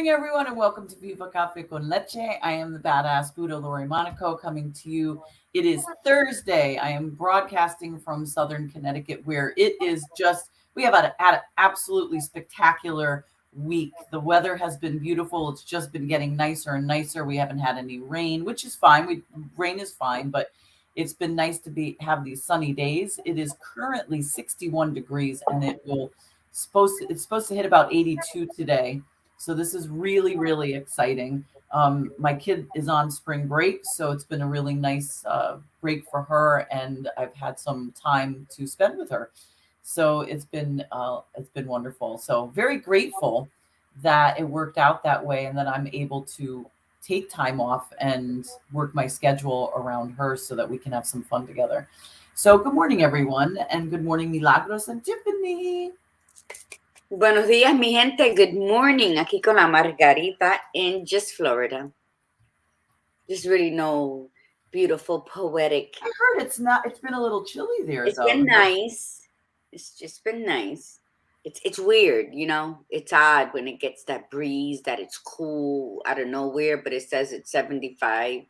morning, everyone, and welcome to Viva Cafe con Leche. I am the badass Buddha Lori Monaco coming to you. It is Thursday. I am broadcasting from Southern Connecticut, where it is just, we have had an absolutely spectacular week. The weather has been beautiful. It's just been getting nicer and nicer. We haven't had any rain, which is fine. Rain is fine, but it's been nice to have these sunny days. It is currently 61 degrees, and it's supposed to hit about 82 today. So this is really, really exciting. My kid is on spring break, so it's been a really nice break for her, and I've had some time to spend with her. So it's been wonderful. So very grateful that it worked out that way, and that I'm able to take time off and work my schedule around her so that we can have some fun together. So good morning, everyone, and good morning, Milagros and Tiffany. Buenos días, mi gente. Good morning. Aquí con la Margarita in just Florida. Just really no beautiful, poetic. I heard it's been a little chilly there. It's been nice. It's just been nice. It's weird, you know. It's odd when it gets that breeze, that it's cool out of nowhere, but it says it's 75,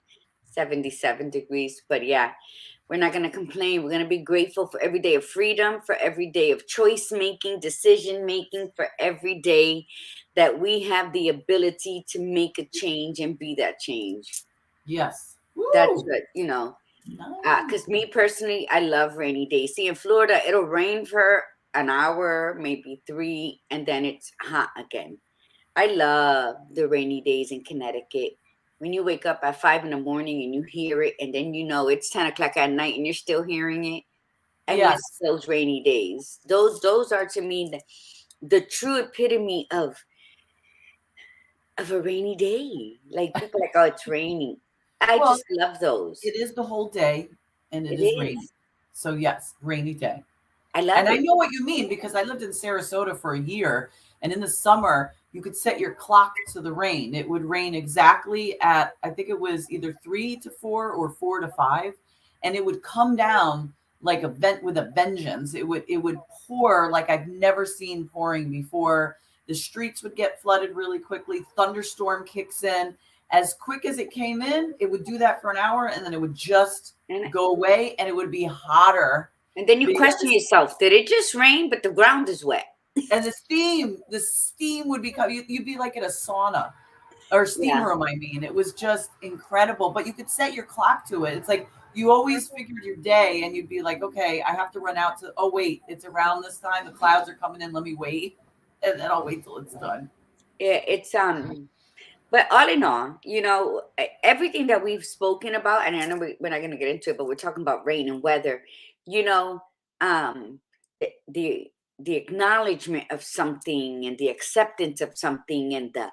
77 degrees. But yeah, we're not going to complain. We're going to be grateful for every day of freedom, for every day of choice making, decision making, for every day that we have the ability to make a change and be that change. Yes. That's what, you know, Nice. because me personally, I love rainy days. See, in Florida, it'll rain for an hour, maybe 3, and then it's hot again. I love the rainy days in Connecticut. When you wake up at 5 in the morning and you hear it, and then you know it's 10 o'clock at night and you're still hearing it. I Yes. miss those rainy days. Those are to me the true epitome of a rainy day. Like people are like, oh, it's raining. I Well, just love those. it is the whole day, and It it is raining. is. So yes, rainy day. I love And I it. know what you mean, because I lived in Sarasota for a year, and in the summer you could set your clock to the rain. It would rain exactly at, I think it was either 3 to 4 or 4 to 5, and it would come down like a vent with a vengeance. It would pour like I've never seen pouring before. The streets would get flooded really quickly. Thunderstorm kicks in. As quick as it came in, it would do that for an hour, and then it would just go away, and it would be hotter. And then you question yourself, did it just rain, but the ground is wet? And the steam would become, you'd be like in a sauna or steam room. I mean, it was just incredible, but you could set your clock to it. It's like you always figured your day, and you'd be like, okay, I have to run out to, oh, wait, it's around this time. The clouds are coming in. Let me wait. And then I'll wait till it's done. Yeah, it's, but all in all, you know, everything that we've spoken about, and I know we're not going to get into it, but we're talking about rain and weather, you know, the the acknowledgement of something and the acceptance of something and the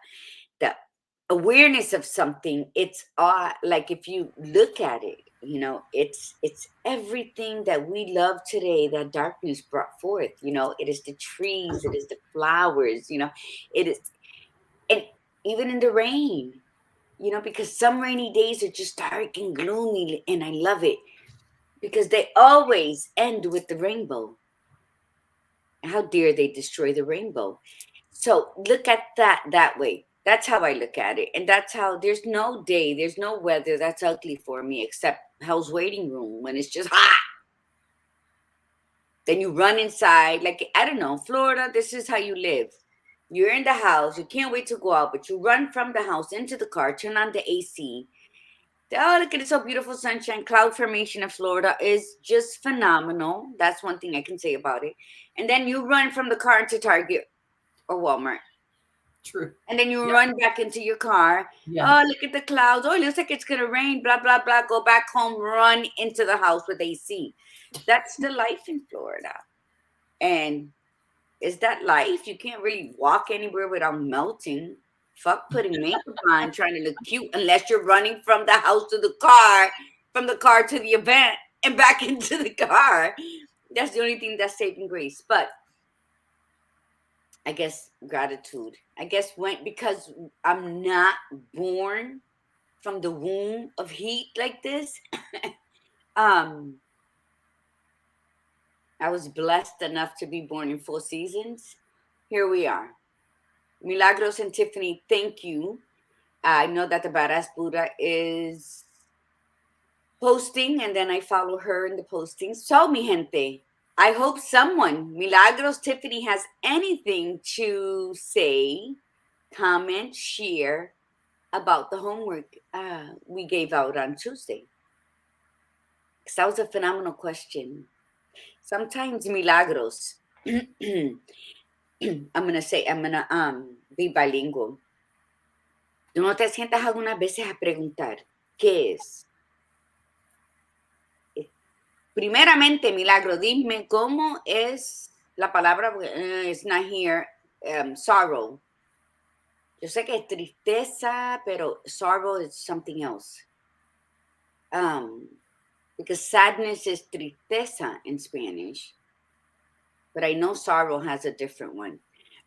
awareness of something. It's like if you look at it, you know, it's everything that we love today that darkness brought forth. You know, it is the trees, it is the flowers, you know, it is, and even in the rain, you know, because some rainy days are just dark and gloomy, and I love it because they always end with the rainbow. How dare they destroy the rainbow? So look at that way. That's how I look at it. And that's how there's no day, there's no weather that's ugly for me except Hell's Waiting Room when it's just hot. Then you run inside, like, I don't know, Florida, this is how you live. You're in the house, you can't wait to go out, but you run from the house into the car, turn on the AC. Oh, look at it, so beautiful sunshine. Cloud formation in Florida is just phenomenal. That's one thing I can say about it. And then you run from the car into Target or Walmart. True. And then you run back into your car. Yes. Oh, look at the clouds. Oh, it looks like it's going to rain. Blah, blah, blah. Go back home. Run into the house with AC. That's the life in Florida. And is that life? You can't really walk anywhere without melting. Fuck putting makeup on, trying to look cute, unless you're running from the house to the car, from the car to the event, and back into the car. That's the only thing that's saving grace. But I guess gratitude. I guess because I'm not born from the womb of heat like this. I was blessed enough to be born in 4 seasons. Here we are. Milagros and Tiffany, thank you. I know that the Badass Buddha is posting, and then I follow her in the postings. So, mi gente, I hope someone, Milagros Tiffany, has anything to say, comment, share about the homework we gave out on Tuesday. Because that was a phenomenal question. Sometimes Milagros, I'm gonna be bilingual. ¿Tú no te sientas algunas veces a preguntar qué es? Primeramente, Milagro, dime cómo es la palabra, it's not here, sorrow. Yo sé que es tristeza, pero sorrow is something else. Because sadness is tristeza in Spanish, but I know sorrow has a different one.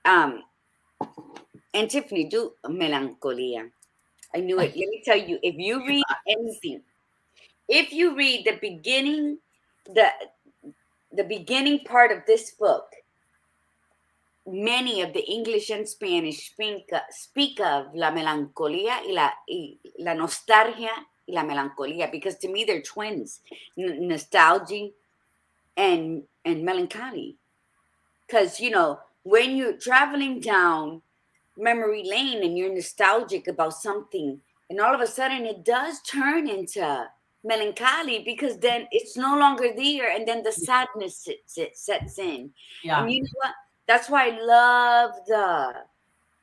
And Tiffany, do melancholia. I knew it. Let me tell you, if you read anything, if you read the beginning part of this book, many of the English and Spanish speak of la melancolía y la nostalgia y la melancolía, because to me they're twins, nostalgia and melancholy. Because, you know, when you're traveling down memory lane and you're nostalgic about something, and all of a sudden it does turn into melancholy, because then it's no longer there, and then the sadness sets in. Yeah. And you know what? That's why I love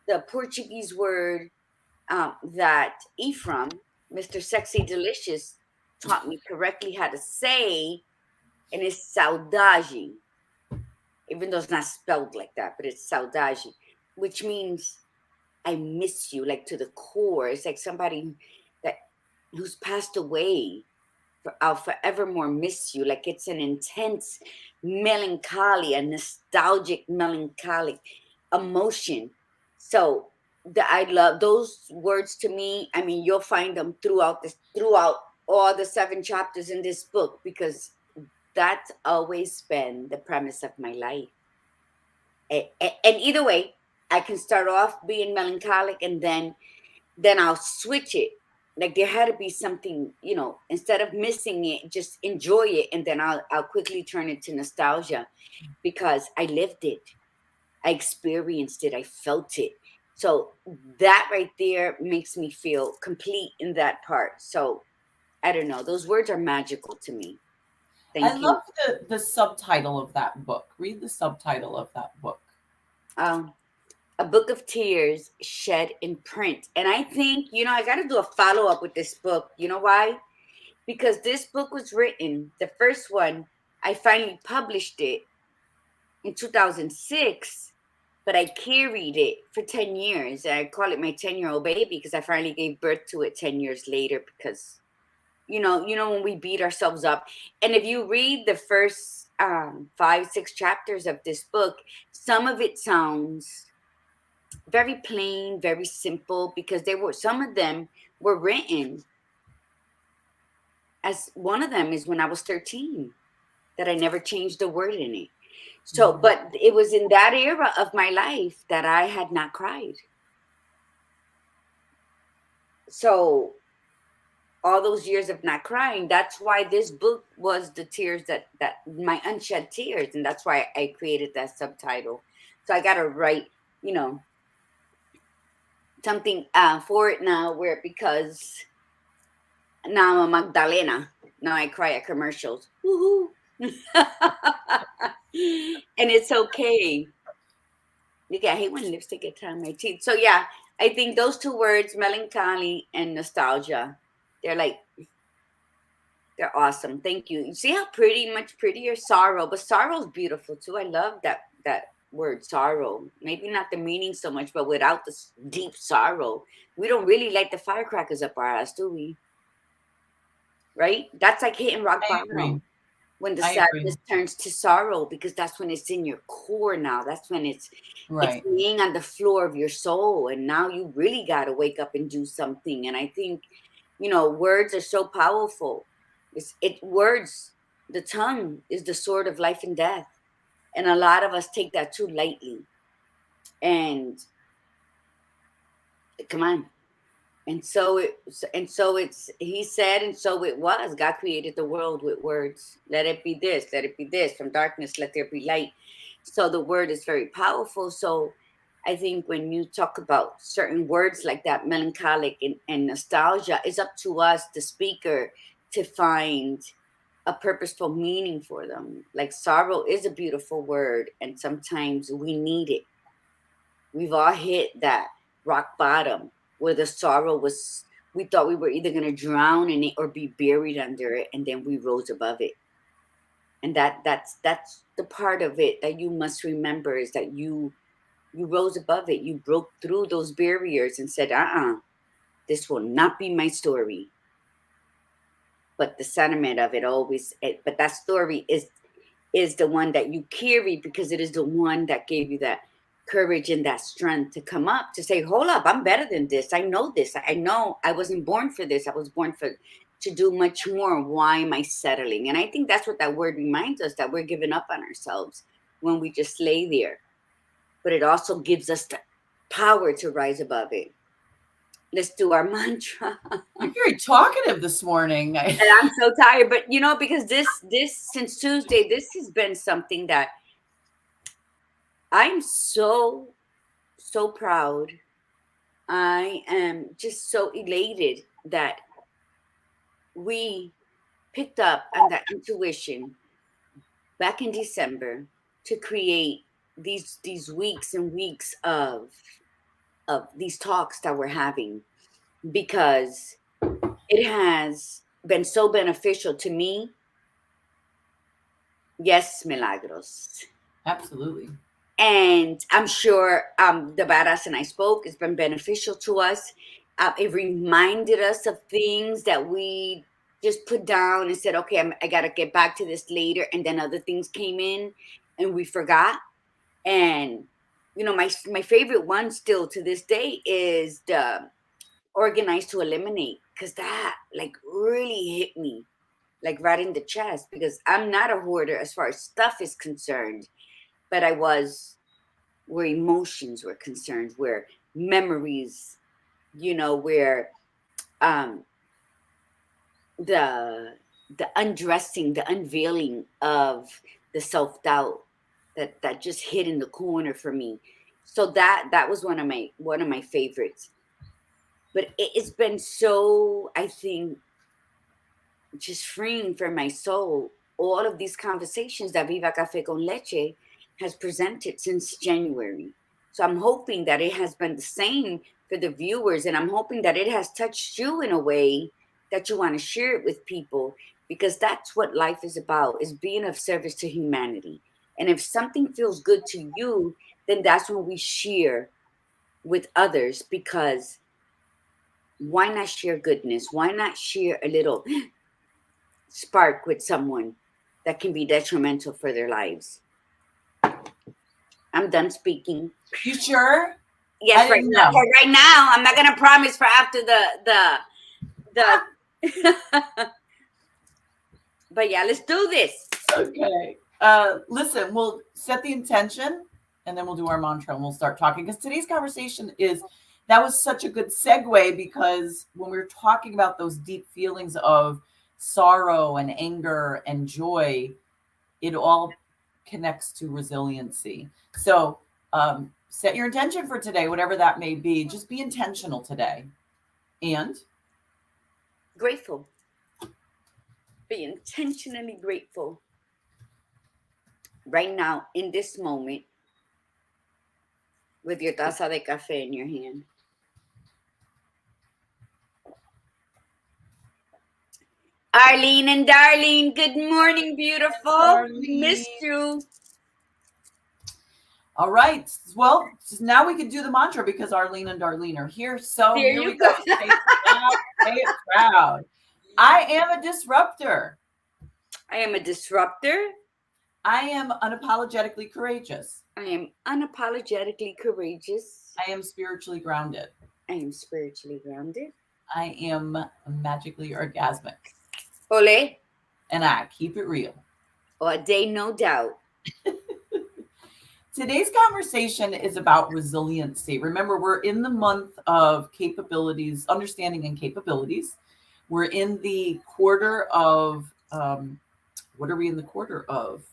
the Portuguese word that Ephraim, Mr. Sexy Delicious, taught me correctly how to say, and it's saudade. Even though it's not spelled like that, but it's saudade, which means I miss you, like to the core. It's like somebody who's passed away. I'll forevermore miss you. Like it's an intense melancholy, a nostalgic melancholic emotion. So I love those words. To me, I mean, you'll find them throughout all the 7 chapters in this book, because that's always been the premise of my life. And either way, I can start off being melancholic, and then I'll switch it. Like there had to be something, you know, instead of missing it, just enjoy it, and then I'll quickly turn it to nostalgia, because I lived it, I experienced it, I felt it. So that right there makes me feel complete in that part. So I don't know, those words are magical to me. Thank you. I love the subtitle of that book. Read the subtitle of that book. A book of tears shed in print. And I think, you know, I got to do a follow-up with this book. You know why? Because this book was written, the first one, I finally published it in 2006, but I carried it for 10 years. I call it my 10-year-old baby, because I finally gave birth to it 10 years later, because, you know, when we beat ourselves up. And if you read the first 5-6 chapters of this book, some of it sounds very plain, very simple, because some of them were written, as one of them is when I was 13, that I never changed a word in it. So, but it was in that era of my life that I had not cried. So all those years of not crying, that's why this book was the tears that my unshed tears, and that's why I created that subtitle. So I got to write, you know, something for it now, where, because now I'm a Magdalena. Now I cry at commercials. Woohoo! And it's okay. Look, I hate when lipstick gets on my teeth. So yeah, I think those 2 words, melancholy and nostalgia, they're awesome. Thank you. You see how much prettier sorrow, but sorrow's beautiful too. I love that word, sorrow. Maybe not the meaning so much, but without this deep sorrow, we don't really light the firecrackers up our ass, do we? Right? That's like hitting rock bottom, when the sadness turns to sorrow, because that's when it's in your core now. That's when it's laying on the floor of your soul, and now you really got to wake up and do something. And I think, you know, words are so powerful. Words, the tongue is the sword of life and death, and a lot of us take that too lightly. And Come on. And so he said, and so it was. God created the world with words. Let it be this, let it be this. From darkness, let there be light. So the word is very powerful. So I think when you talk about certain words like that, melancholic and nostalgia, it's up to us, the speaker, to find a purposeful meaning for them. Like sorrow is a beautiful word, and sometimes we need it. We've all hit that rock bottom where the sorrow was, we thought we were either going to drown in it or be buried under it, and then we rose above it. And that's the part of it that you must remember, is that you rose above it. You broke through those barriers and said, this will not be my story. But the sentiment of it always, but that story is the one that you carry, because it is the one that gave you that courage and that strength to come up, to say, hold up, I'm better than this. I know this. I know I wasn't born for this. I was born for to do much more. Why am I settling? And I think that's what that word reminds us, that we're giving up on ourselves when we just lay there. But it also gives us the power to rise above it. Let's do our mantra. You're very talkative this morning. And I'm so tired, but because this since Tuesday, this has been something that I'm so proud. I am just so elated that we picked up on that intuition back in December to create these weeks and weeks of these talks that we're having, because it has been so beneficial to me. Yes, Milagros. Absolutely. And I'm sure the badass and I spoke, it's been beneficial to us. It reminded us of things that we just put down and said, okay, I got to get back to this later. And then other things came in and we forgot. And, my favorite one still to this day is the organize to eliminate, because that like really hit me like right in the chest, because I'm not a hoarder as far as stuff is concerned, but I was where emotions were concerned, where memories, where um the undressing, the unveiling of the self-doubt that just hid in the corner for me. So that was one of my favorites. But it's been so, I think, just freeing for my soul, all of these conversations that Viva Cafe con Leche has presented since January. So I'm hoping that it has been the same for the viewers, and I'm hoping that it has touched you in a way that you want to share it with people, because that's what life is about, is being of service to humanity. And if something feels good to you, then that's when we share with others, because why not share goodness? Why not share a little spark with someone that can be detrimental for their lives? I'm done speaking. You sure? Yes, I right didn't now. know. For right now, I'm not gonna promise for after the. But yeah, let's do this. Okay. Listen, we'll set the intention and then we'll do our mantra and we'll start talking, because today's conversation that was such a good segue, because when we were talking about those deep feelings of sorrow and anger and joy, it all connects to resiliency. So set your intention for today, whatever that may be. Just be intentional today. And Grateful. Be intentionally grateful. Right now, in this moment, with your taza de café in your hand. Arlene and Darlene, good morning, beautiful. Missed Arlene. you. All right. Well, now we can do the mantra because Arlene and Darlene are here. So There here we you go. go. Say it loud, say it proud. I am a disruptor. I am a disruptor. I am unapologetically courageous. I am unapologetically courageous. I am spiritually grounded. I am spiritually grounded. I am magically orgasmic. Ole. And I keep it real. Or a day, no doubt. Today's conversation is about resiliency. Remember, we're in the month of capabilities, understanding and capabilities. We're in the quarter of, what are we in the quarter of?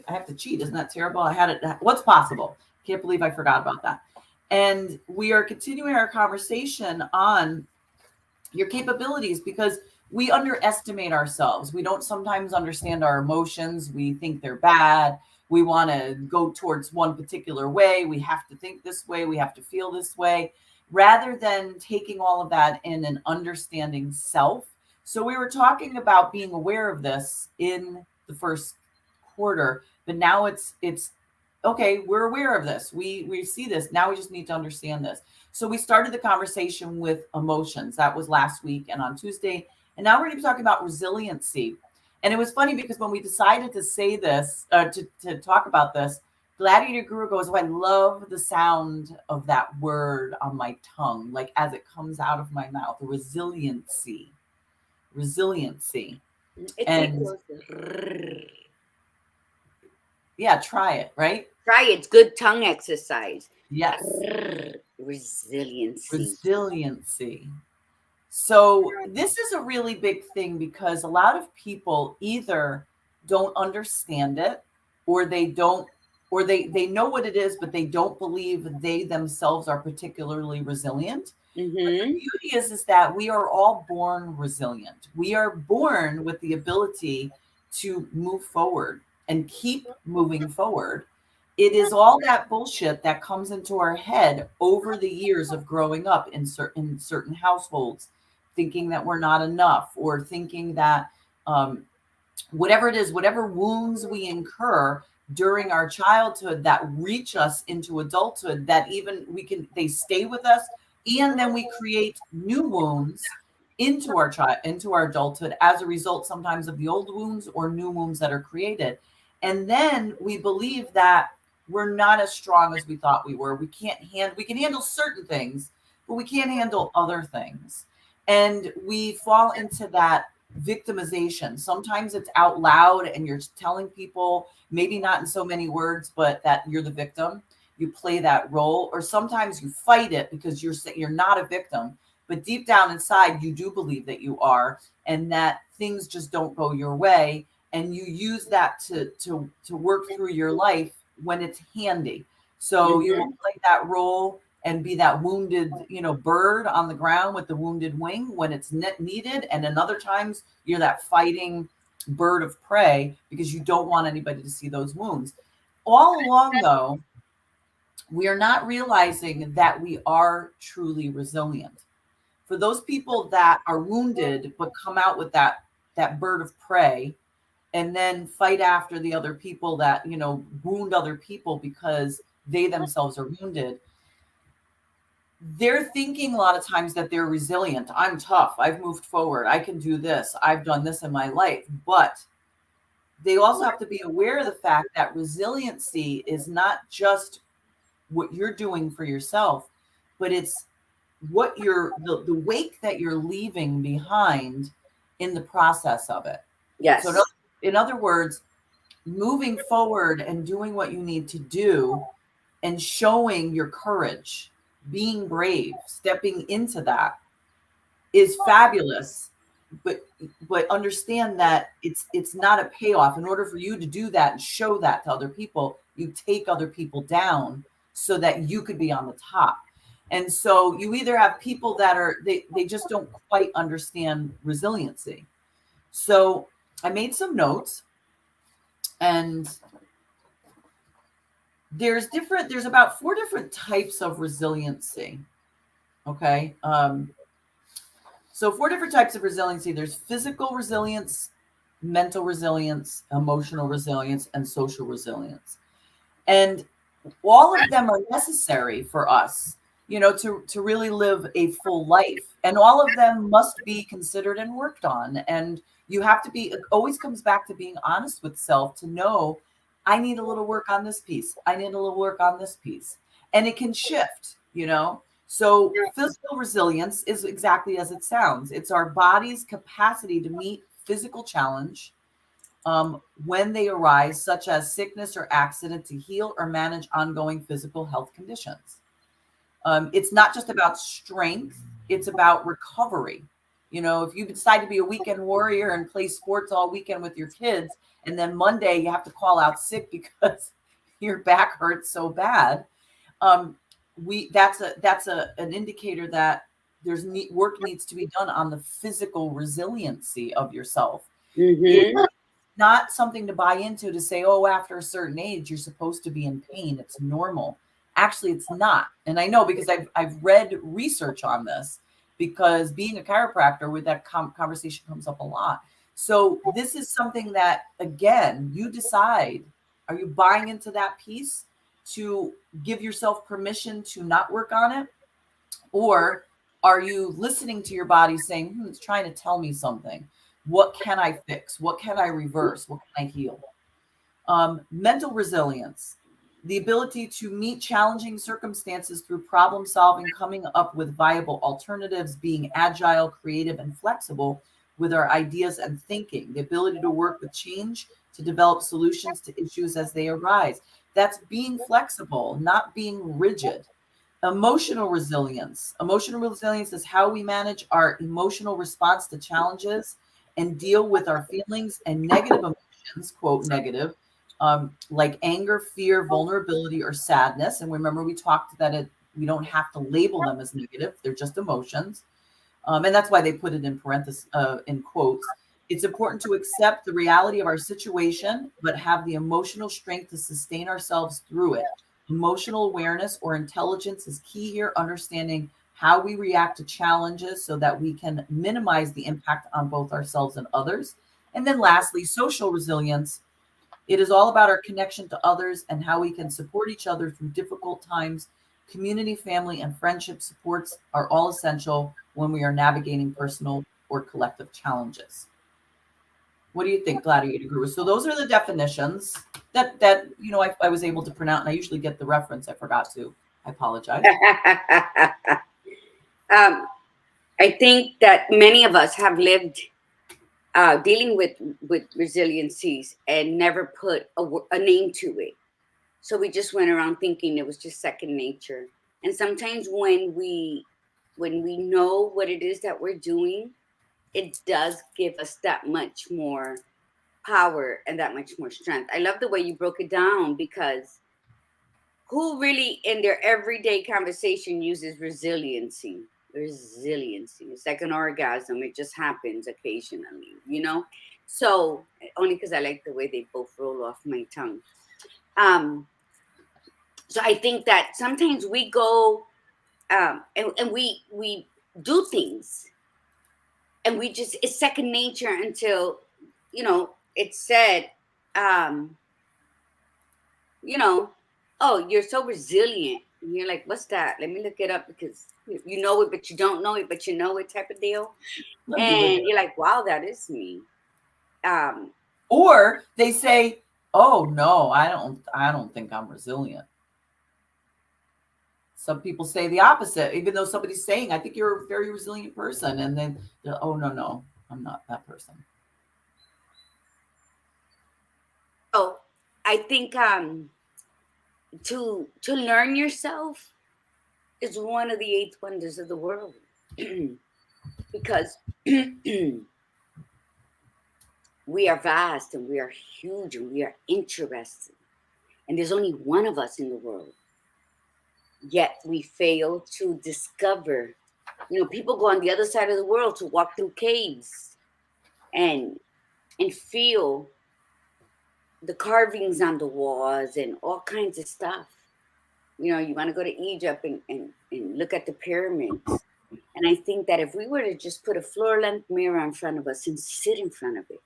I have to cheat. Isn't that terrible? I had it. What's possible? Can't believe I forgot about that. And we are continuing our conversation on your capabilities because we underestimate ourselves. We don't sometimes understand our emotions. We think they're bad. We want to go towards one particular way. We have to think this way. We have to feel this way, rather than taking all of that in and understanding self. So we were talking about being aware of this in the first quarter, but now it's okay, we're aware of this. We see this. Now we just need to understand this. So we started the conversation with emotions. That was last week and on Tuesday. And now we're going to be talking about resiliency. And it was funny because when we decided to say this, to talk about this, Gladiator Guru goes, oh, I love the sound of that word on my tongue, like as it comes out of my mouth, resiliency. Resiliency. It And tickles. yeah, try it, right? Try it. It's good tongue exercise. Yes. Resiliency. Resiliency. So this is a really big thing because a lot of people either don't understand it, or they don't, or they know what it is, but they don't believe they themselves are particularly resilient. But the beauty is that we are all born resilient. We are born with the ability to move forward and keep moving forward. It is all that bullshit that comes into our head over the years of growing up in certain households, thinking that we're not enough, or thinking that whatever it is, whatever wounds we incur during our childhood that reach us into adulthood, that even they stay with us, and then we create new wounds into our adulthood as a result, sometimes of the old wounds or new wounds that are created. And then we believe that we're not as strong as we thought we were. We can handle certain things, but we can't handle other things. And we fall into that victimization. Sometimes it's out loud and you're telling people, maybe not in so many words, but that you're the victim. You play that role, or sometimes you fight it because you're not a victim, but deep down inside you do believe that you are, and that things just don't go your way, and you use that to work through your life when it's handy. So you will play that role and be that wounded, bird on the ground with the wounded wing when it's needed. And then other times you're that fighting bird of prey because you don't want anybody to see those wounds. All along, though, we are not realizing that we are truly resilient. For those people that are wounded but come out with that bird of prey, and then fight after the other people that wound other people because they themselves are wounded, they're thinking a lot of times that they're resilient. I'm tough. I've moved forward. I can do this. I've done this in my life. But they also have to be aware of the fact that resiliency is not just what you're doing for yourself, but it's what the wake that you're leaving behind in the process of it. Yes. So in other words, moving forward and doing what you need to do and showing your courage, being brave, stepping into that is fabulous. But understand that it's not a payoff. In order for you to do that and show that to other people, you take other people down so that you could be on the top. And so you either have people that they just don't quite understand resiliency. So I made some notes, and there's about 4 different types of resiliency. Okay. So 4 different types of resiliency. There's physical resilience, mental resilience, emotional resilience, and social resilience. And all of them are necessary for us, to really live a full life. And all of them must be considered and worked on. And you have to it always comes back to being honest with self to know, I need a little work on this piece. I need a little work on this piece. And it can shift, So physical resilience is exactly as it sounds. It's our body's capacity to meet physical challenge when they arise, such as sickness or accident, to heal or manage ongoing physical health conditions. It's not just about strength, it's about recovery. You know, if you decide to be a weekend warrior and play sports all weekend with your kids, and then Monday you have to call out sick because your back hurts so bad, that's an indicator that work needs to be done on the physical resiliency of yourself. It's Mm-hmm. not something to buy into to say, oh, after a certain age, you're supposed to be in pain. It's normal. Actually, it's not. And I know because I've read research on this, because being a chiropractor, with that conversation comes up a lot. So this is something that, again, you decide, are you buying into that piece to give yourself permission to not work on it? Or are you listening to your body saying, it's trying to tell me something? What can I fix? What can I reverse? What can I heal? Mental resilience, the ability to meet challenging circumstances through problem solving, coming up with viable alternatives, being agile, creative, and flexible with our ideas and thinking, the ability to work with change, to develop solutions to issues as they arise. That's being flexible, not being rigid. Emotional resilience. Emotional resilience is how we manage our emotional response to challenges and deal with our feelings and negative emotions, quote, negative, like anger, fear, vulnerability, or sadness. And remember, we talked that we don't have to label them as negative, they're just emotions. And that's why they put it in parentheses, in quotes. It's important to accept the reality of our situation, but have the emotional strength to sustain ourselves through it. Emotional awareness or intelligence is key here, understanding how we react to challenges so that we can minimize the impact on both ourselves and others. And then lastly, social resilience. It is all about our connection to others and how we can support each other through difficult times. Community, family, and friendship supports are all essential when we are navigating personal or collective challenges. What do you think, Gladiator Guru? So those are the definitions that I was able to pronounce, and I usually get the reference. I forgot to. I apologize. um, I think that many of us have lived dealing with resiliencies and never put a name to it. So we just went around thinking it was just second nature. And sometimes when we know what it is that we're doing, it does give us that much more power and that much more strength. I love the way you broke it down, because who really in their everyday conversation uses resiliency? Resiliency. It's like an orgasm. It just happens occasionally. So only because I like the way they both roll off my tongue. Um, so I think that sometimes we go and we do things, and we just, it's second nature until it's said, um, you know, oh, you're so resilient. And you're like, what's that? Let me look it up, because you know it, but you don't know it, but you know it, type of deal. Let me look. And you're like, wow, that is me. Um, Or they say, "Oh no, I don't think I'm resilient." Some people say the opposite, even though somebody's saying, "I think you're a very resilient person," and then, "Oh no, no, I'm not that person." so I think to learn yourself is one of the eighth wonders of the world. Because we are vast and we are huge and we are interesting. And there's only one of us in the world. Yet we fail to discover. People go on the other side of the world to walk through caves and feel the carvings on the walls and all kinds of stuff. You want to go to Egypt and look at the pyramids. And I think that if we were to just put a floor length mirror in front of us and sit in front of it,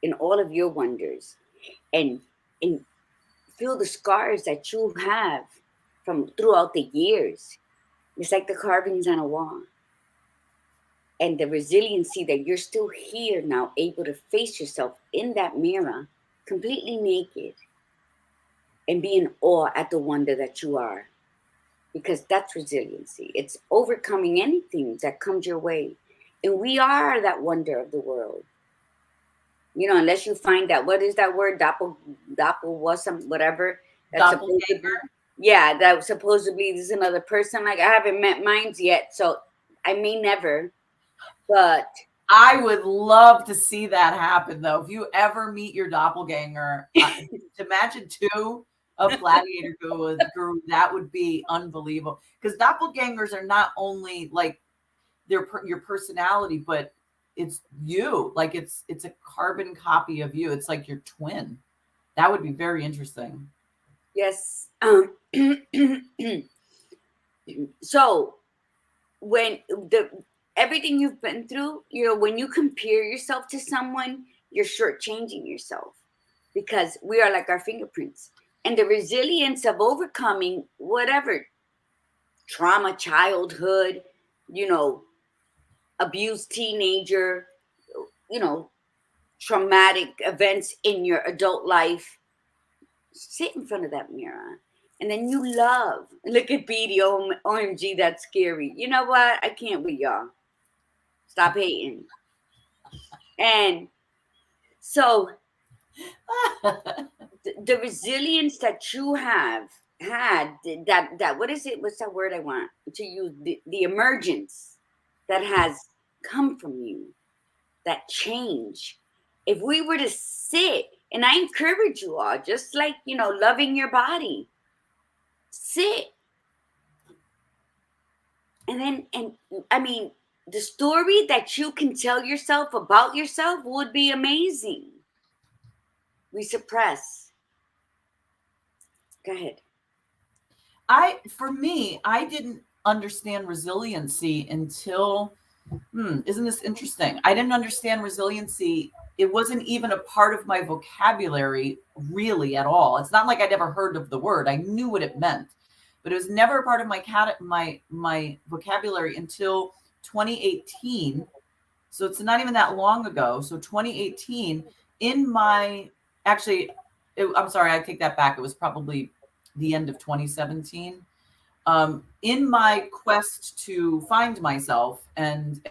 in all of your wonders, and feel the scars that you have from throughout the years. It's like the carvings on a wall. And the resiliency that you're still here now, able to face yourself in that mirror, completely naked, and be in awe at the wonder that you are. Because that's resiliency. It's overcoming anything that comes your way. And we are that wonder of the world. Unless you find that, what is that word, doppel was some whatever that's supposed to be, Doppelganger. yeah, that supposedly is another person. Like, I haven't met mine yet, so I may never, but I would love to see that happen, though. If you ever meet your doppelganger, to imagine two of Gladiator Guru, that would be unbelievable. Because doppelgangers are not only like your personality, but it's you. Like it's a carbon copy of you. It's like your twin. That would be very interesting. yes. So when the everything you've been through, when you compare yourself to someone, you're shortchanging yourself, because we are like our fingerprints. And the resilience of overcoming whatever trauma, childhood, you know, abused teenager, you know, traumatic events in your adult life, sit in front of that mirror. And then you love. Look at BD. OMG, that's scary. You know what? I can't with y'all. Stop hating. And so the resilience that you have had, that what is it? What's that word I want to use? The emergence that has come from you, that change. If we were to sit, and I encourage you all, just like, loving your body, sit. And I mean, the story that you can tell yourself about yourself would be amazing. We suppress. Go ahead. For me, I didn't understand resiliency until, isn't this interesting? I didn't understand resiliency. It wasn't even a part of my vocabulary really at all. It's not like I'd ever heard of the word. I knew what it meant, but it was never a part of my vocabulary until 2018. So it's not even that long ago. So 2018, in my actually, I'm sorry, I take that back. It was probably the end of 2017. In my quest to find myself and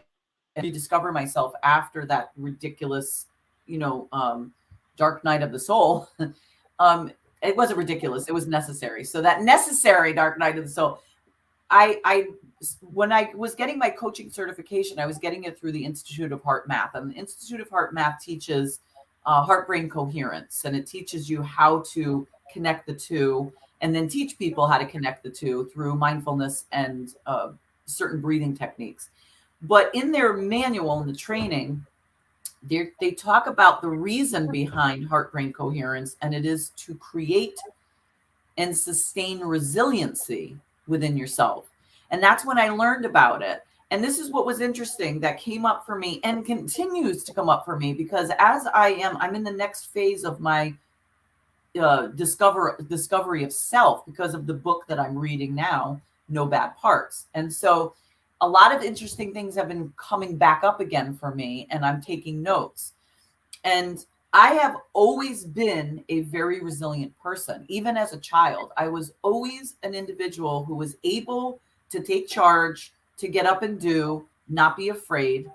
rediscover myself after that ridiculous, dark night of the soul, it wasn't ridiculous. It was necessary. So that necessary dark night of the soul, I when I was getting my coaching certification, I was getting it through the Institute of Heart Math, and the Institute of Heart Math teaches heart brain coherence, and it teaches you how to connect the two, and then teach people how to connect the two through mindfulness and certain breathing techniques. But in their manual and the training, they talk about the reason behind heart brain coherence, and it is to create and sustain resiliency within yourself. And that's when I learned about it. And this is what was interesting that came up for me and continues to come up for me, because as I'm in the next phase of my discovery of self, because of the book that I'm reading now, No Bad Parts. And so a lot of interesting things have been coming back up again for me, and I'm taking notes. And I have always been a very resilient person. Even as a child, I was always an individual who was able to take charge, to get up and do, not be afraid.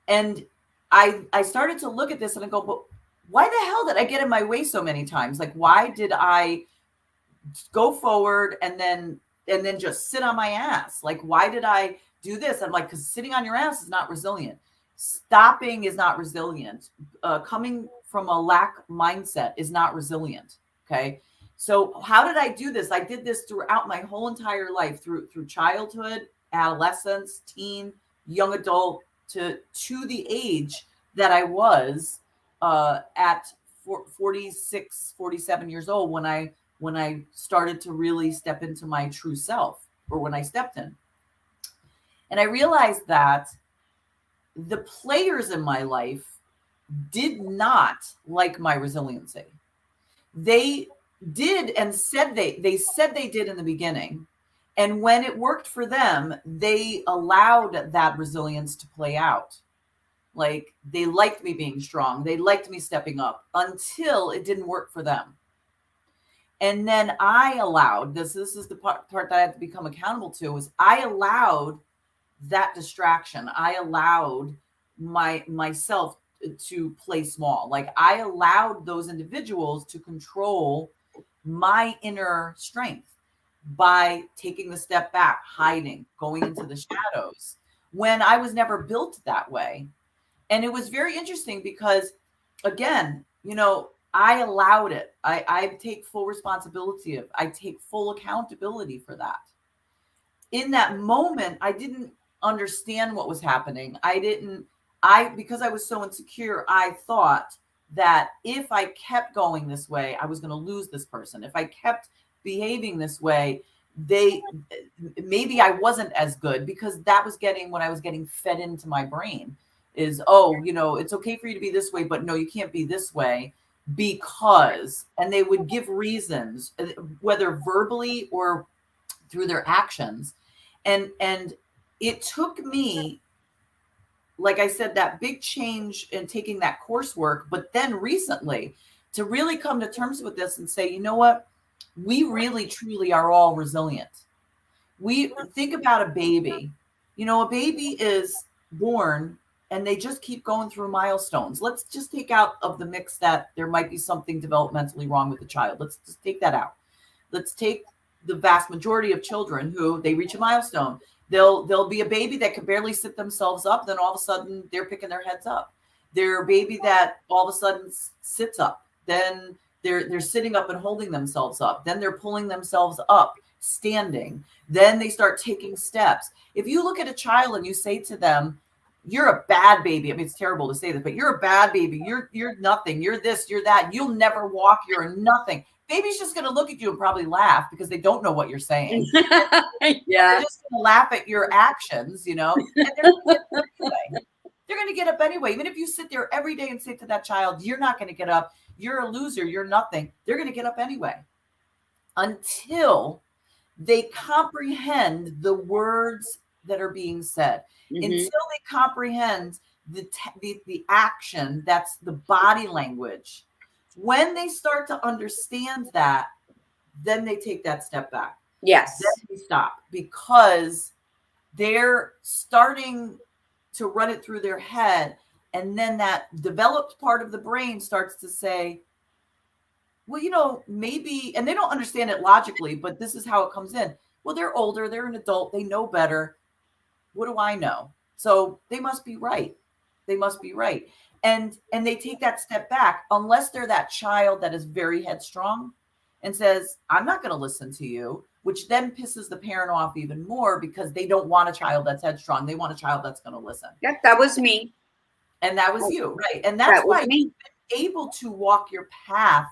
And I started to look at this and I go, but why the hell did I get in my way so many times? Like, why did I go forward and then just sit on my ass? Like, why did I do this? I'm like, because sitting on your ass is not resilient. Stopping is not resilient. Coming from a lack mindset is not resilient. Okay. So how did I do this? I did this throughout my whole entire life, through childhood, adolescence, teen, young adult, to the age that I was at 46, 47 years old, when I started to really step into my true self, or when I stepped in. And I realized that the players in my life did not like my resiliency. They did, and said they said they did in the beginning. And when it worked for them, they allowed that resilience to play out. Like, they liked me being strong. They liked me stepping up, until it didn't work for them. And then I allowed this is the part that I have to become accountable to, is I allowed that distraction. I allowed myself to play small. Like I allowed those individuals to control my inner strength by taking the step back, hiding, going into the shadows when I was never built that way. And it was very interesting because, again, I allowed it. I take full responsibility of, I take full accountability for that. In that moment, I didn't understand what was happening. Because I was so insecure, I thought that if I kept going this way, I was going to lose this person. If I kept behaving this way, maybe I wasn't as good, because that was what I was getting fed into my brain is, oh, it's okay for you to be this way, but no, you can't be this way because, and they would give reasons, whether verbally or through their actions. And it took me, like I said, that big change in taking that coursework, but then recently to really come to terms with this and say, you know what? We really truly are all resilient. We think about a baby. A baby is born and they just keep going through milestones. Let's just take out of the mix that there might be something developmentally wrong with the child. Let's just take that out. Let's take the vast majority of children who they reach a milestone. There'll be a baby that can barely sit themselves up. Then all of a sudden they're picking their heads up. They're a baby that all of a sudden sits up. Then they're sitting up and holding themselves up. Then they're pulling themselves up, standing. Then they start taking steps. If you look at a child and you say to them, you're a bad baby. I mean, it's terrible to say this, but you're a bad baby. You're nothing. You're this, you're that. You'll never walk. You're nothing. Baby's just going to look at you and probably laugh because they don't know what you're saying. Yeah. They're just going to laugh at your actions, and they're going to get up anyway. Even if you sit there every day and say to that child, you're not going to get up. You're a loser. You're nothing. They're going to get up anyway until they comprehend the words that are being said, until they comprehend the action, that's the body language. When they start to understand that, then they take that step back. Yes. Then they stop, because they're starting to run it through their head. And then that developed part of the brain starts to say, well, maybe, and they don't understand it logically, but this is how it comes in. Well, they're older, they're an adult, they know better. What do I know? So they must be right. They must be right. And they take that step back, unless they're that child that is very headstrong and says, I'm not going to listen to you, which then pisses the parent off even more, because they don't want a child that's headstrong. They want a child that's going to listen. Yeah, that was me. And that was you, right? And that's why you've been able to walk your path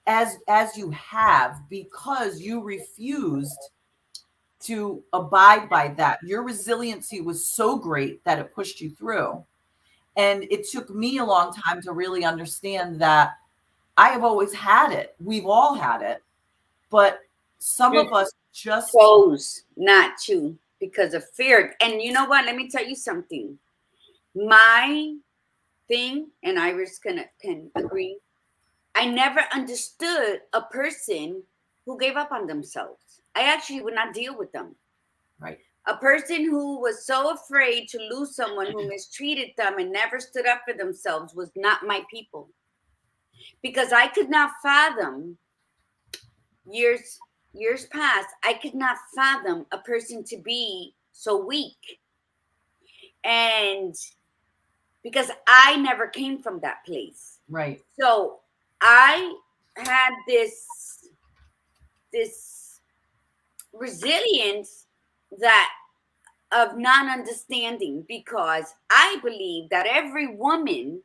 as you have, because you refused to abide by that. Your resiliency was so great that it pushed you through. And it took me a long time to really understand that I have always had it. We've all had it. But some of us just chose not to because of fear. And you know what? Let me tell you something. My thing, and Iris can agree, I never understood a person who gave up on themselves. I actually would not deal with them. Right. A person who was so afraid to lose someone who mistreated them and never stood up for themselves was not my people. Because I could not fathom, years past, I could not fathom a person to be so weak. And because I never came from that place. Right. So I had this resilience that of non-understanding, because I believe that every woman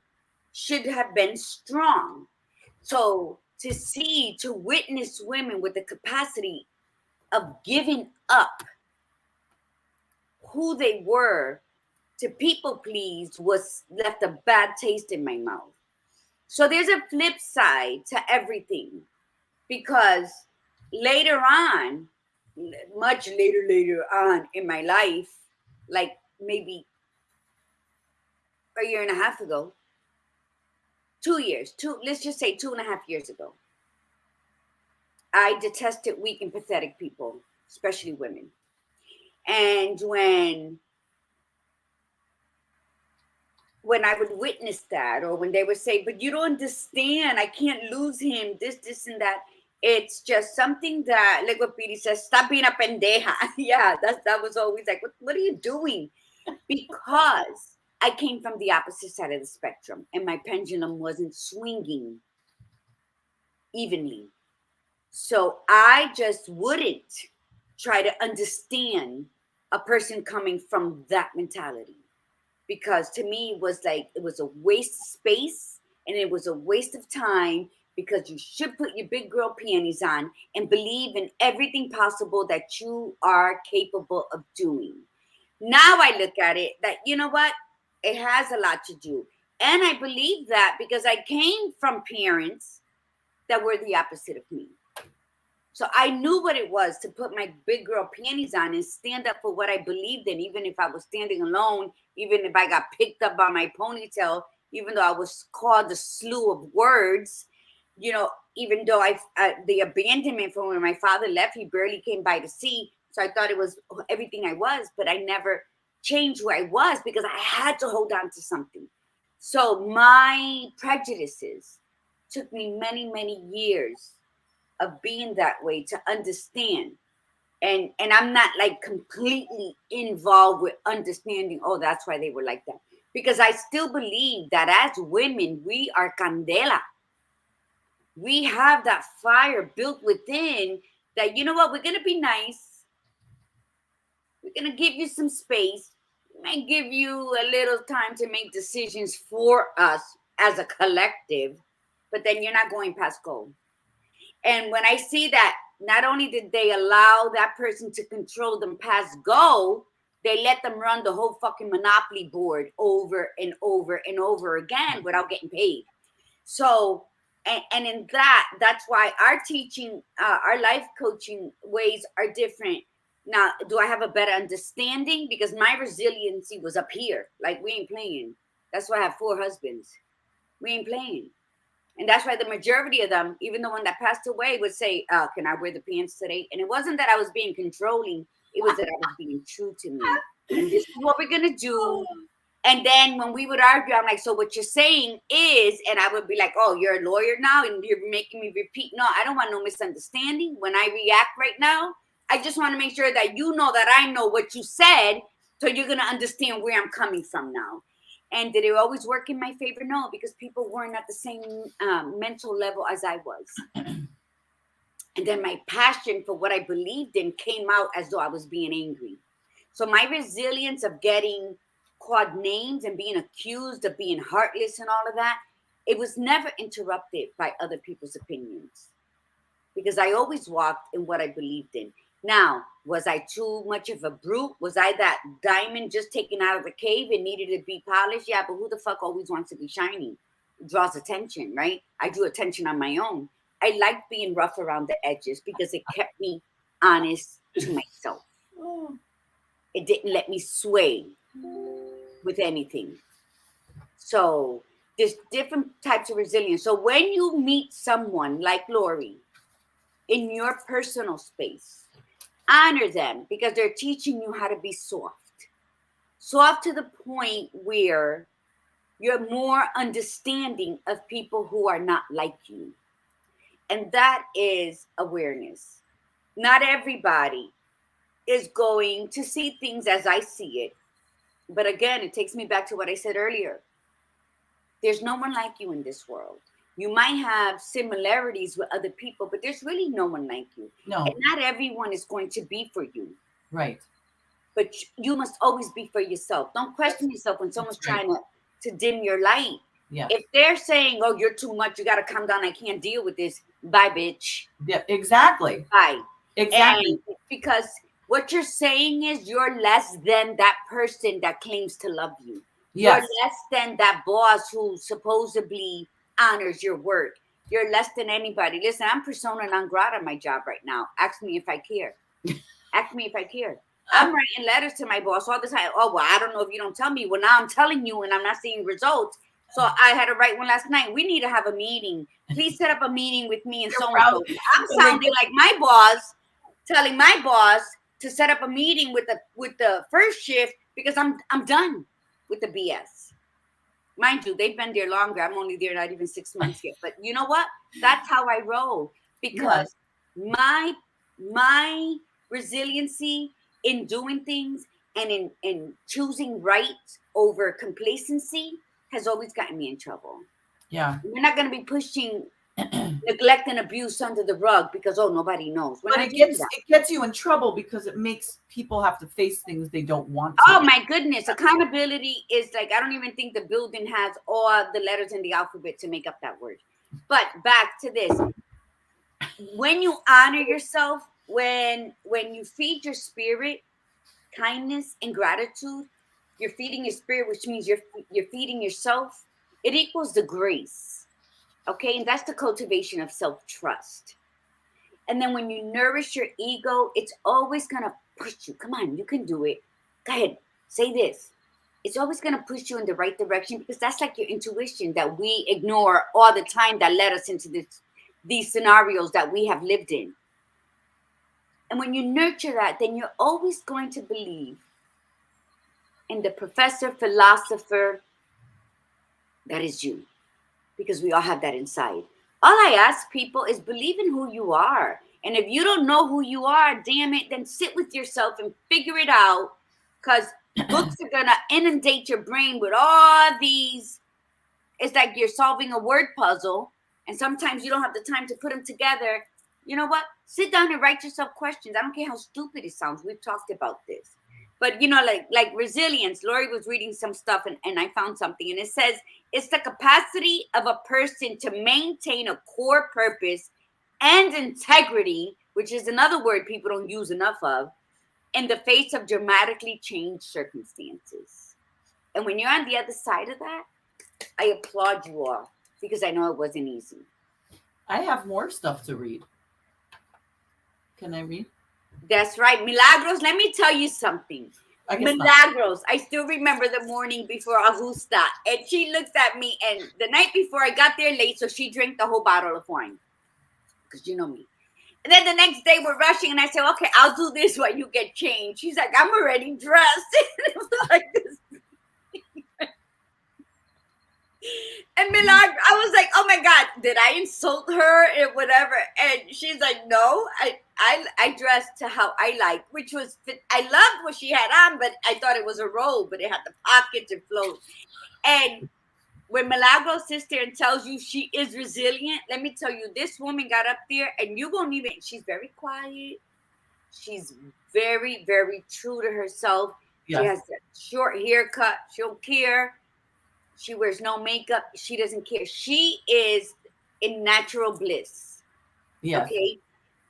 should have been strong. So to witness women with the capacity of giving up who they were to people please was left a bad taste in my mouth. So there's a flip side to everything, because later on, much later on in my life, like maybe a year and a half ago, 2 years, let's just say 2.5 years ago, I detested weak and pathetic people, especially women. And when when I would witness that, or when they would say, but you don't understand, I can't lose him, this, and that. It's just something that, like what Piri says, stop being a pendeja. Yeah, that was always like, what are you doing? Because I came from the opposite side of the spectrum and my pendulum wasn't swinging evenly. So I just wouldn't try to understand a person coming from that mentality, because to me it was like it was a waste of space and it was a waste of time, because you should put your big girl panties on and believe in everything possible that you are capable of doing. Now I look at it that, you know what, it has a lot to do, and I believe that because I came from parents that were the opposite of me. So I knew what it was to put my big girl panties on and stand up for what I believed in, even if I was standing alone, even if I got picked up by my ponytail, even though I was called a slew of words, even though the abandonment from when my father left, he barely came by to see. So I thought it was everything I was, but I never changed who I was because I had to hold on to something. So my prejudices took me many, many years of being that way to understand. And I'm not like completely involved with understanding, oh, that's why they were like that, because I still believe that as women we are candela. We have that fire built within, that, you know what, we're going to be nice, we're going to give you some space, we might give you a little time to make decisions for us as a collective, but then you're not going past go. And when I see that, not only did they allow that person to control them past go, they let them run the whole fucking monopoly board over and over and over again without getting paid. So, and in that's why our teaching, our life coaching ways are different. Now, do I have a better understanding? Because my resiliency was up here. Like, we ain't playing. That's why I have 4 husbands. We ain't playing. And that's why the majority of them, even the one that passed away, would say, can I wear the pants today? And it wasn't that I was being controlling. It was that I was being true to me. And this is what we're going to do. And then when we would argue, I'm like, so what you're saying is, and I would be like, oh, you're a lawyer now and you're making me repeat. No, I don't want no misunderstanding. When I react right now, I just want to make sure that you know that I know what you said. So you're going to understand where I'm coming from now. And did it always work in my favor? No, because people weren't at the same mental level as I was. And then my passion for what I believed in came out as though I was being angry. So my resilience of getting called names and being accused of being heartless and all of that, it was never interrupted by other people's opinions, because I always walked in what I believed in. Now, was I too much of a brute? Was I that diamond just taken out of the cave and needed to be polished? Yeah, but who the fuck always wants to be shiny? It draws attention, right? I drew attention on my own. I liked being rough around the edges because it kept me honest to myself. It didn't let me sway with anything. So there's different types of resilience. So when you meet someone like Lori in your personal space, honor them, because they're teaching you how to be soft to the point where you're more understanding of people who are not like you. And that is awareness. Not everybody is going to see things as I see it. But again, it takes me back to what I said earlier. There's no one like you in this world. You might have similarities with other people, but there's really no one like you. No. And not everyone is going to be for you. Right. But you must always be for yourself. Don't question yourself when someone's trying to dim your light. Yeah. If they're saying, oh, you're too much, you got to calm down, I can't deal with this. Bye, bitch. Yeah, exactly. Bye. Exactly. And because what you're saying is you're less than that person that claims to love you. Yes. You're less than that boss who supposedly honors your work. You're less than anybody. Listen, I'm persona non grata at my job right now. Ask me if I care. Ask me if I care. I'm writing letters to my boss all the time. Oh, well, I don't know if you don't tell me. Well, now I'm telling you and I'm not seeing results. So I had to write one last night. We need to have a meeting. Please set up a meeting with me and so and so. I'm sounding like my boss, telling my boss to set up a meeting with the first shift because I'm done with the BS. Mind you, they've been there longer. I'm only there not even 6 months yet. But you know what? That's how I roll, Yeah. because my resiliency in doing things and in choosing right over complacency has always gotten me in trouble. Yeah. We're not going to be pushing neglect and abuse under the rug because, oh, nobody knows. We're But not doing that. it gets you in trouble because it makes people have to face things they don't want Oh to. my goodness. Accountability is like, I don't even think the building has all the letters in the alphabet to make up that word. But back to this. When you honor yourself, when you feed your spirit kindness and gratitude, you're feeding your spirit, which means you're feeding yourself. It equals the grace. Okay, and that's the cultivation of self-trust. And then when you nourish your ego, it's always gonna push you. Come on, you can do it. Go ahead, say this. It's always gonna push you in the right direction, because that's like your intuition that we ignore all the time, that led us into these scenarios that we have lived in. And when you nurture that, then you're always going to believe in the professor, philosopher that is you, because we all have that inside. All I ask people is believe in who you are. And if you don't know who you are, damn it, then sit with yourself and figure it out, because books are going to inundate your brain with all these. It's like you're solving a word puzzle, and sometimes you don't have the time to put them together. You know what? Sit down and write yourself questions. I don't care how stupid it sounds. We've talked about this. But, you know, like resilience, Lori was reading some stuff, and I found something, and it says it's the capacity of a person to maintain a core purpose and integrity, which is another word people don't use enough of, in the face of dramatically changed circumstances. And when you're on the other side of that, I applaud you all, because I know it wasn't easy. I have more stuff to read. Can I read? That's right. Milagros, let me tell you something. Milagros, I still remember the morning before Augusta, and she looked at me, and the night before I got there late, so she drank the whole bottle of wine, because you know me. And then the next day we're rushing, and I said, okay, I'll do this while you get changed. She's like, I'm already dressed. It was like this. And Milagros, I was like, oh my God, did I insult her and whatever? And she's like, no, I dressed to how I like, which was, I loved what she had on, but I thought it was a robe, but it had the pockets and flows. And when Milagros sits there and tells you she is resilient, let me tell you, this woman got up there, and you won't even, she's very quiet. She's very, very true to herself. Yes. She has a short haircut. She don't care. She wears no makeup. She doesn't care. She is in natural bliss. Yes. Okay.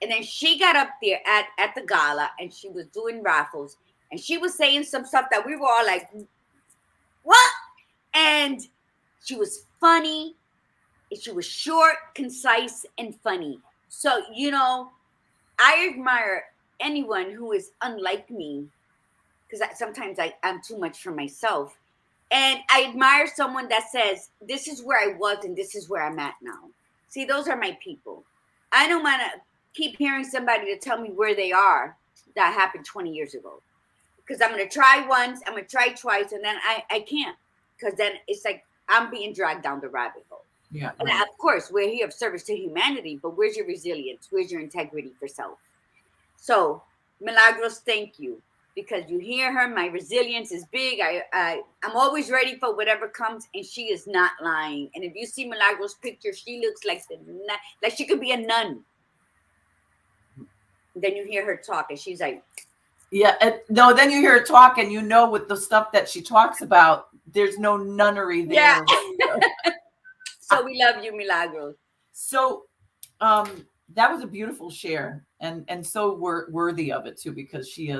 And then she got up there at the gala, and she was doing raffles, and she was saying some stuff that we were all like, what? And she was funny. She was short, concise, and funny. So, you know, I admire anyone who is unlike me, because sometimes I'm too much for myself. And I admire someone that says, this is where I was and this is where I'm at now. See, those are my people. I don't want to keep hearing somebody to tell me where they are that happened 20 years ago. Because I'm going to try once, I'm going to try twice, and then I can't. Because then it's like I'm being dragged down the rabbit hole. Yeah. And of course, we're here of service to humanity, but where's your resilience? Where's your integrity for self? So, Milagros, thank you. Because you hear her, my resilience is big. I'm always ready for whatever comes, and she is not lying. And if you see Milagros' picture, she looks like she could be a nun. Then you hear her talk, and she's like, yeah, no. Then you hear her talk, and you know, with the stuff that she talks about, there's no nunnery there. Yeah. So we love you, Milagros. So, that was a beautiful share, and so worthy of it too, because she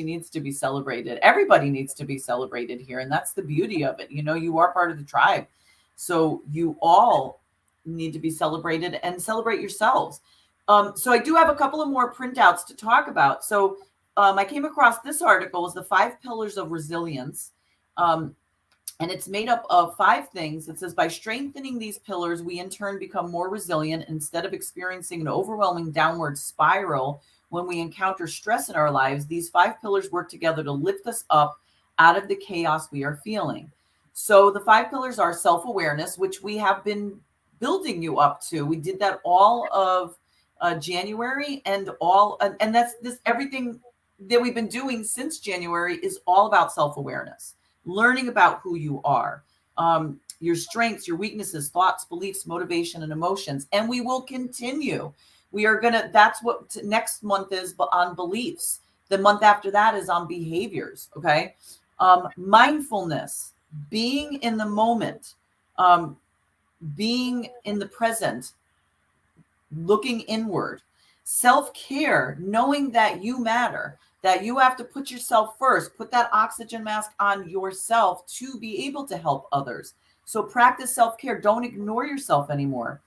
needs to be celebrated. Everybody needs to be celebrated here, and that's the beauty of it. You know, you are part of the tribe, so you all need to be celebrated and celebrate yourselves. So I do have a couple of more printouts to talk about. So I came across this article, is the 5 pillars of resilience. And it's made up of 5 things. It says, by strengthening these pillars, we in turn become more resilient instead of experiencing an overwhelming downward spiral when we encounter stress in our lives. These 5 pillars work together to lift us up out of the chaos we are feeling. So the 5 pillars are self-awareness, which we have been building you up to. We did that all of January, and that's this everything that we've been doing since January is all about self-awareness, learning about who you are, your strengths, your weaknesses, thoughts, beliefs, motivation, and emotions. And we will continue. We are gonna. That's what next month is, but on beliefs. The month after that is on behaviors. Okay, mindfulness, being in the moment, um, being in the present, looking inward, self-care, knowing that you matter, that you have to put yourself first, put that oxygen mask on yourself to be able to help others. So practice self-care. Don't ignore yourself anymore.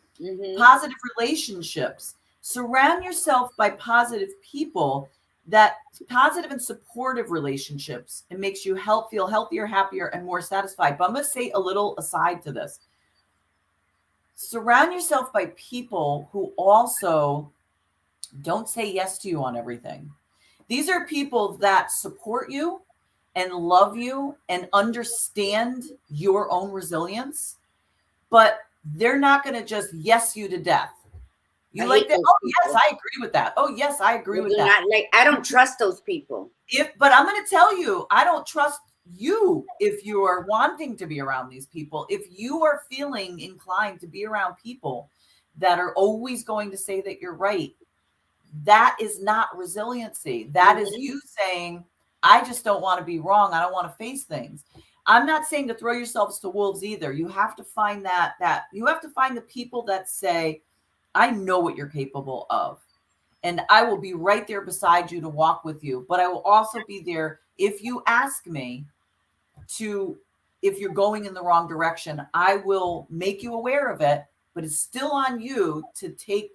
Positive relationships. Surround yourself by positive people, that positive and supportive relationships. It makes you feel healthier, happier, and more satisfied. But I'm going to say a little aside to this. Surround yourself by people who also don't say yes to you on everything. These are people that support you and love you and understand your own resilience, but they're not going to just yes you to death. You I like hate that? those Oh, people. yes, I agree with that. Oh, yes, I agree I with do that. not like. I don't trust those people. But I'm going to tell you, I don't trust you if you are wanting to be around these people. If you are feeling inclined to be around people that are always going to say that you're right, that is not resiliency. That is you saying, I just don't want to be wrong. I don't want to face things. I'm not saying to throw yourselves to wolves either. You have to find that you have to find the people that say, I know what you're capable of, and I will be right there beside you to walk with you. But I will also be there if you ask me to, if you're going in the wrong direction, I will make you aware of it, but it's still on you to take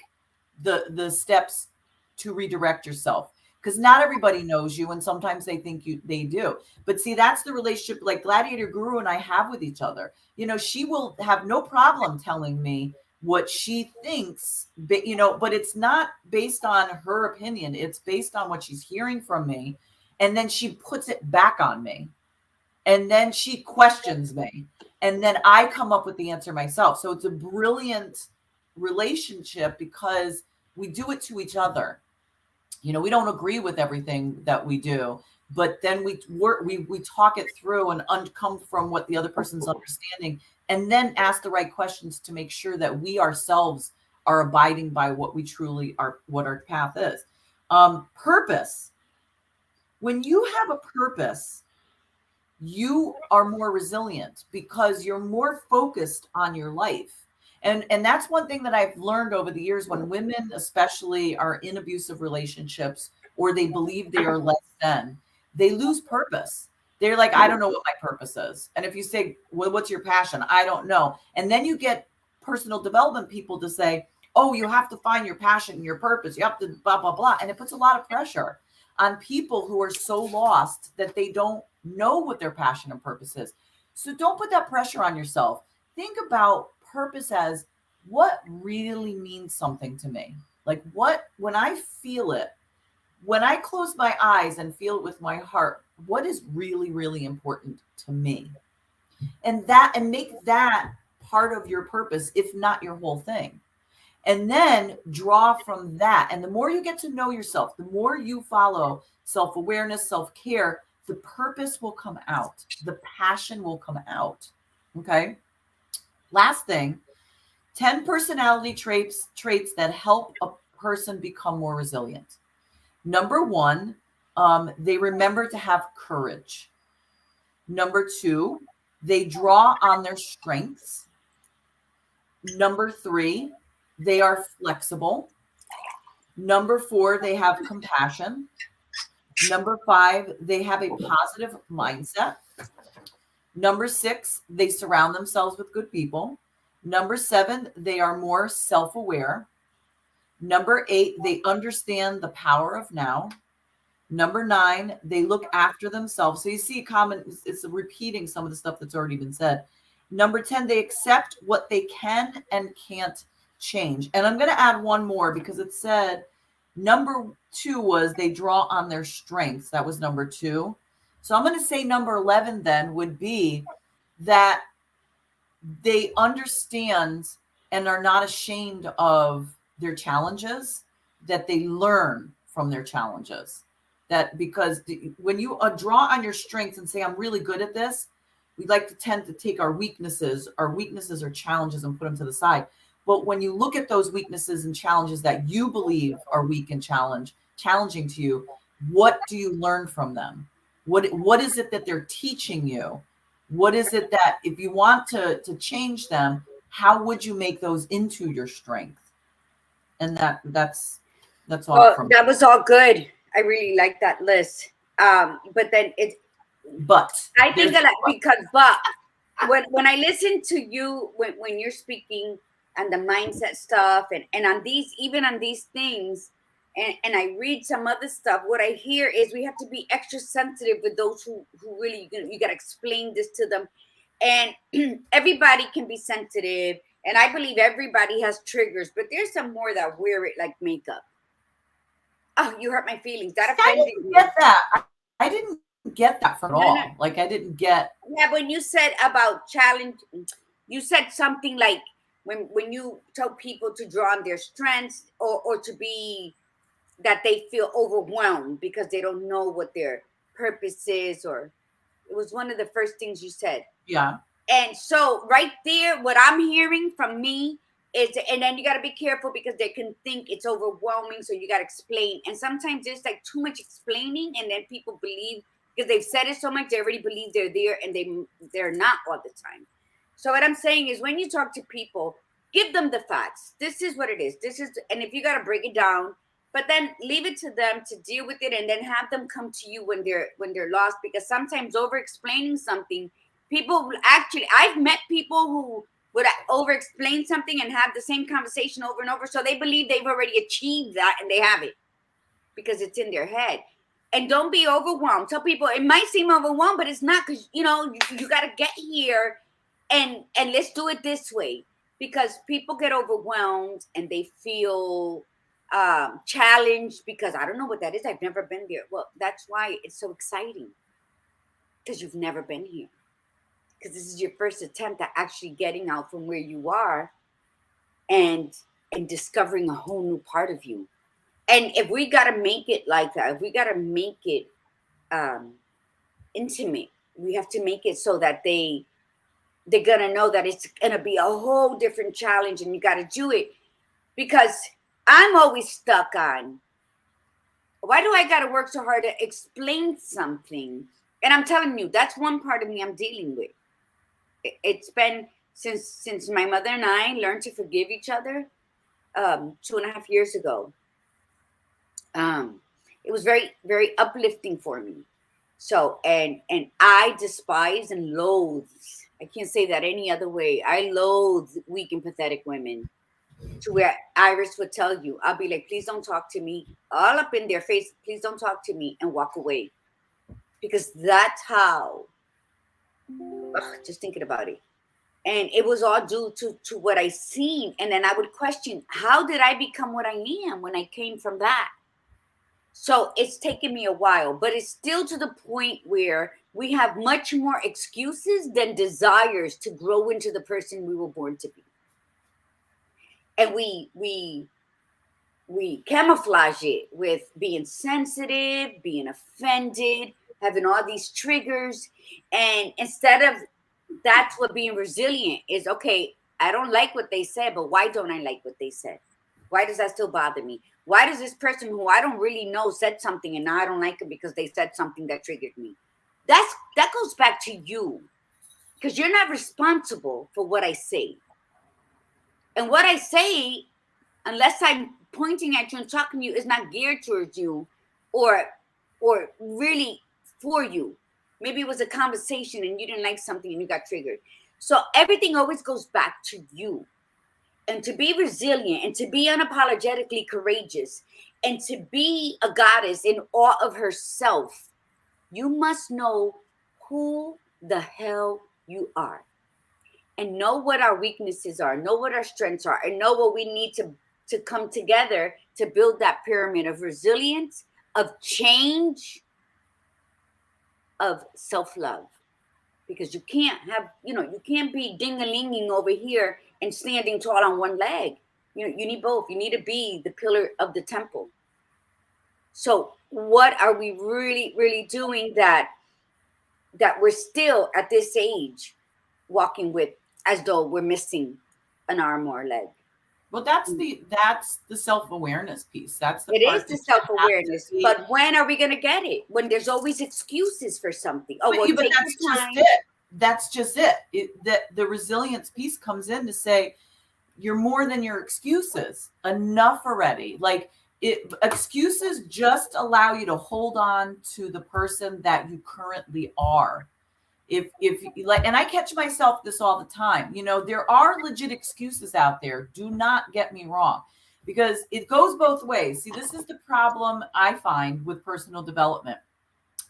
the steps to redirect yourself, because not everybody knows you, and sometimes they think they do. But see, that's the relationship like Gladiator Guru and I have with each other. She will have no problem telling me what she thinks, but it's not based on her opinion. It's based on what she's hearing from me, and then she puts it back on me, and then she questions me, and then I come up with the answer myself. So it's a brilliant relationship because we do it to each other. We don't agree with everything that we do, but then we talk it through and come from what the other person's understanding, and then ask the right questions to make sure that we ourselves are abiding by what we truly are, what our path is. Purpose. When you have a purpose, you are more resilient because you're more focused on your life. And that's one thing that I've learned over the years. When women especially are in abusive relationships, or they believe they are less than, they lose purpose. They're like, I don't know what my purpose is. And if you say, well, what's your passion? I don't know. And then you get personal development people to say, oh, you have to find your passion and your purpose. You have to blah, blah, blah. And it puts a lot of pressure on people who are so lost that they don't know what their passion and purpose is. So don't put that pressure on yourself. Think about purpose as, what really means something to me? Like, what, when I feel it, when I close my eyes and feel it with my heart, what is really, really important to me? And make that part of your purpose, if not your whole thing. And then draw from that. And the more you get to know yourself, the more you follow self-awareness, self-care, the purpose will come out. The passion will come out. Okay. Last thing, 10 personality traits that help a person become more resilient. Number 1, they remember to have courage. Number 2, they draw on their strengths. Number 3, they are flexible. Number 4, they have compassion. Number 5, they have a positive mindset. Number 6, they surround themselves with good people. Number 7, they are more self-aware. Number 8, they understand the power of now. Number 9, they look after themselves. So you see it's repeating some of the stuff that's already been said. Number 10, they accept what they can and can't change. And I'm going to add one more, because it said number 2 was they draw on their strengths. That was number 2. So I'm going to say number 11 then would be that they understand and are not ashamed of their challenges, that they learn from their challenges. That because when you draw on your strengths and say, I'm really good at this, we like to tend to take our weaknesses or challenges and put them to the side. But when you look at those weaknesses and challenges that you believe are weak and challenging to you, what do you learn from them? What is it that they're teaching you? What is it that, if you want to change them, how would you make those into your strength? And that's all Well, from that was all good. I really like that list. But then but I think there's that because when I listen to you when you're speaking and the mindset stuff and on these, even on these things, and I read some other stuff, what I hear is we have to be extra sensitive with those who really, you got to explain this to them. And everybody can be sensitive, and I believe everybody has triggers, but there's some more that wear it like makeup. Oh, you hurt my feelings. That I offended didn't me. get that. I didn't get that from No, no. all. Like I didn't get. Yeah, when you said about challenge, you said something like when you tell people to draw on their strengths, or to be, that they feel overwhelmed because they don't know what their purpose is, or it was one of the first things you said. Yeah. And so right there, what I'm hearing from me is, and then you got to be careful because they can think it's overwhelming. So you got to explain. And sometimes there's like too much explaining, and then people believe, because they've said it so much, they already believe they're there, and they're not all the time. So what I'm saying is, when you talk to people, give them the facts. This is what it is. This is, and if you got to break it down, but then leave it to them to deal with it, and then have them come to you when they're lost, because sometimes over explaining something, people will actually, I've met people who would over explain something and have the same conversation over and over, so they believe they've already achieved that, and they haven't, because it's in their head. And don't be overwhelmed. Tell people it might seem overwhelmed, but it's not, because you got to get here, and let's do it this way, because people get overwhelmed and they feel challenged, because I don't know what that is. I've never been there. Well, that's why it's so exciting, because you've never been here, because this is your first attempt at actually getting out from where you are, and discovering a whole new part of you. And if we got to make it like that, if we got to make it intimate, we have to make it so that they're gonna know that it's gonna be a whole different challenge, and you got to do it. Because I'm always stuck on, why do I got to work so hard to explain something? And I'm telling you, that's one part of me I'm dealing with. It's been since my mother and I learned to forgive each other 2.5 years ago. It was very, very uplifting for me. So, and I despise and loathe, I can't say that any other way, I loathe weak and pathetic women, to where Iris would tell you, I'll be like, please don't talk to me, all up in their face, please don't talk to me, and walk away. Because that's how, just thinking about it. And it was all due to what I seen. And then I would question, how did I become what I am when I came from that? So it's taken me a while, but it's still to the point where we have much more excuses than desires to grow into the person we were born to be. And we camouflage it with being sensitive, being offended, having all these triggers. And instead of, that's what being resilient is. Okay, I don't like what they said, but why don't I like what they said? Why does that still bother me? Why does this person who I don't really know said something, and now I don't like it because they said something that triggered me? That goes back to you, because you're not responsible for what I say. And what I say, unless I'm pointing at you and talking to you, is not geared towards you, or really for you. Maybe it was a conversation and you didn't like something and you got triggered. So everything always goes back to you. And to be resilient, and to be unapologetically courageous, and to be a goddess in awe of herself, you must know who the hell you are, and know what our weaknesses are, know what our strengths are, and know what we need to come together to build that pyramid of resilience, of change, of self-love. because you can't have, you can't be ding-a-linging over here and standing tall on one leg. You need both. You need to be the pillar of the temple. So what are we really, really doing that we're still at this age walking with as though we're missing an arm or a leg? Well, that's the self-awareness piece. That's the It is part the that you have to self-awareness, be. but when are we going to get it? When there's always excuses for something. Oh, well, But take that's your just time. it. That's just it. That the resilience piece comes in to say you're more than your excuses. Enough already. Like excuses just allow you to hold on to the person that you currently are. If like, and I catch myself this all the time. There are legit excuses out there. Do not get me wrong, because it goes both ways. See, this is the problem I find with personal development.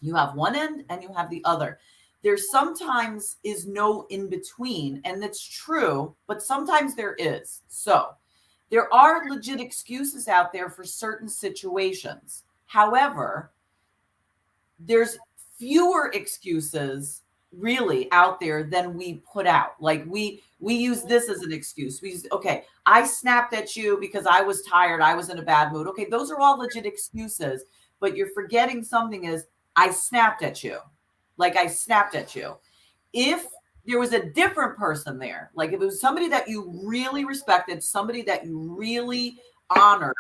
You have one end and you have the other. There sometimes is no in between, and that's true, but sometimes there is. So there are legit excuses out there for certain situations. However, there's fewer excuses really out there than we put out. Like we use this as an excuse. We use, okay, I snapped at you because I was tired, I was in a bad mood. Okay, those are all legit excuses, but you're forgetting something is I snapped at you. Like I snapped at you. If there was a different person there, like if it was somebody that you really respected, somebody that you really honored,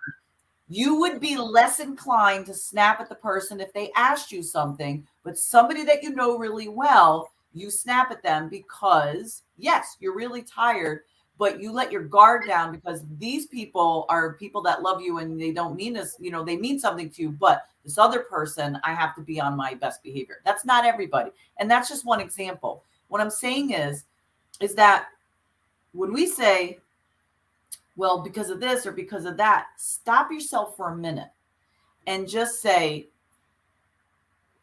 you would be less inclined to snap at the person if they asked you something. But somebody that you know really well, you snap at them because, yes, you're really tired, but you let your guard down because these people are people that love you and they don't mean this, they mean something to you. But this other person, I have to be on my best behavior. That's not everybody. And that's just one example. What I'm saying is that when we say, well, because of this or because of that, stop yourself for a minute and just say,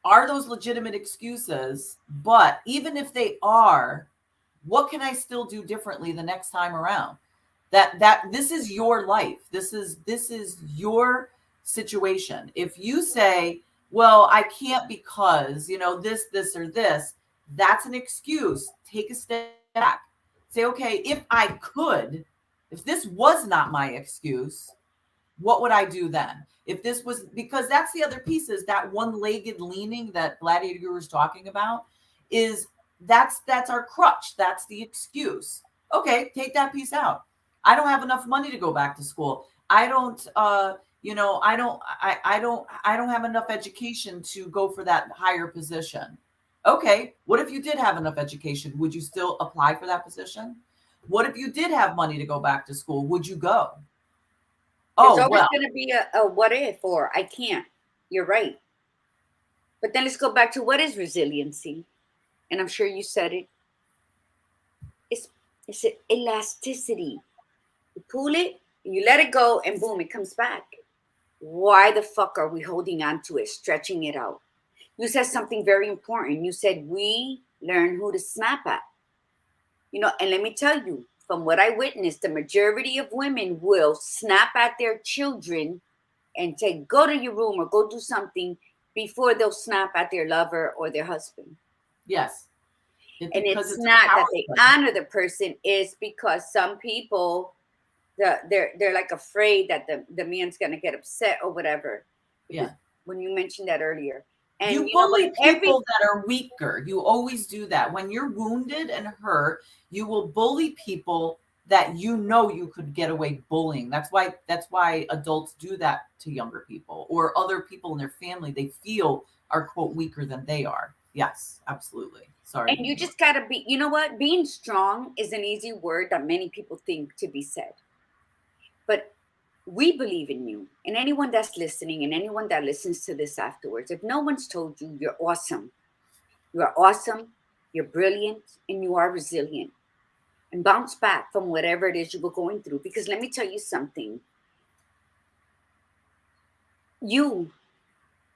are those legitimate excuses? But even if they are, what can I still do differently the next time around? That this is your life. This is your situation. If you say, well, I can't because, this or this, that's an excuse. Take a step back. Say, okay, if this was not my excuse, what would I do then? If this was, because that's the other piece, is that one-legged leaning that Gladiator Guru is talking about, is that's our crutch. That's the excuse. Okay, take that piece out. I don't have enough money to go back to school. I don't I don't have enough education to go for that higher position. Okay, what if you did have enough education? Would you still apply for that position? What if you did have money to go back to school? Would you go? There's Oh, always well, going to be a what if or I can't. You're right. But then let's go back to what is resiliency. And I'm sure you said it. It's it's elasticity. You pull it, you let it go, and boom, it comes back. Why the fuck are we holding on to it, stretching it out? You said something very important. You said we learn who to snap at. And let me tell you, from what I witnessed, the majority of women will snap at their children and say, go to your room or go do something before they'll snap at their lover or their husband. yes. And Because it's it's a not power that they play. honor the person, it's because some people they're like afraid that the man's gonna get upset or whatever. Because Yeah. when you mentioned that earlier. And You you know what? bully people that are weaker. You always do that. When you're wounded and hurt, you will bully people that you could get away bullying. That's why adults do that to younger people or other people in their family they feel are quote weaker than they are. Yes, absolutely. Sorry And to you interrupt. just gotta be, you know what? Being strong is an easy word that many people think to be said. But we believe in you. And anyone that's listening and anyone that listens to this afterwards, if no one's told you you're awesome, you are awesome, you're brilliant, and you are resilient. And bounce back from whatever it is you were going through. Because let me tell you something. You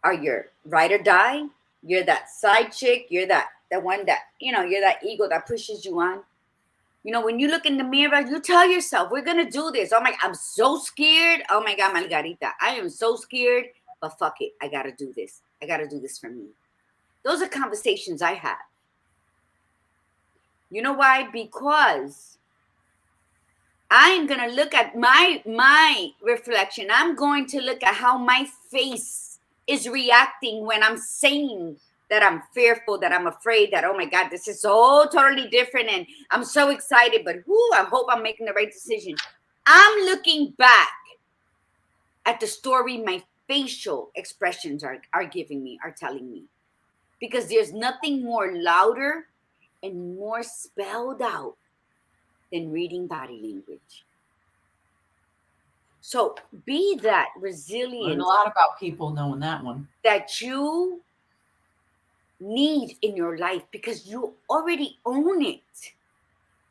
are your ride or die. You're that side chick. You're that the one that, you're that ego that pushes you on. When you look in the mirror, you tell yourself, we're going to do this. Oh my God, I'm so scared. Oh my God, Margarita, I am so scared, but fuck it. I got to do this. I got to do this for me. Those are conversations I have. You know why? Because I'm going to look at my reflection. I'm going to look at how my face is reacting when I'm saying that I'm fearful, that I'm afraid, that, oh my God, this is so totally different. And I'm so excited, but I hope I'm making the right decision. I'm looking back at the story my facial expressions are giving me, are telling me. Because there's nothing more louder and more spelled out than reading body language. So be that Learn a resilience lot about people knowing that one. that you need in your life, because you already own it.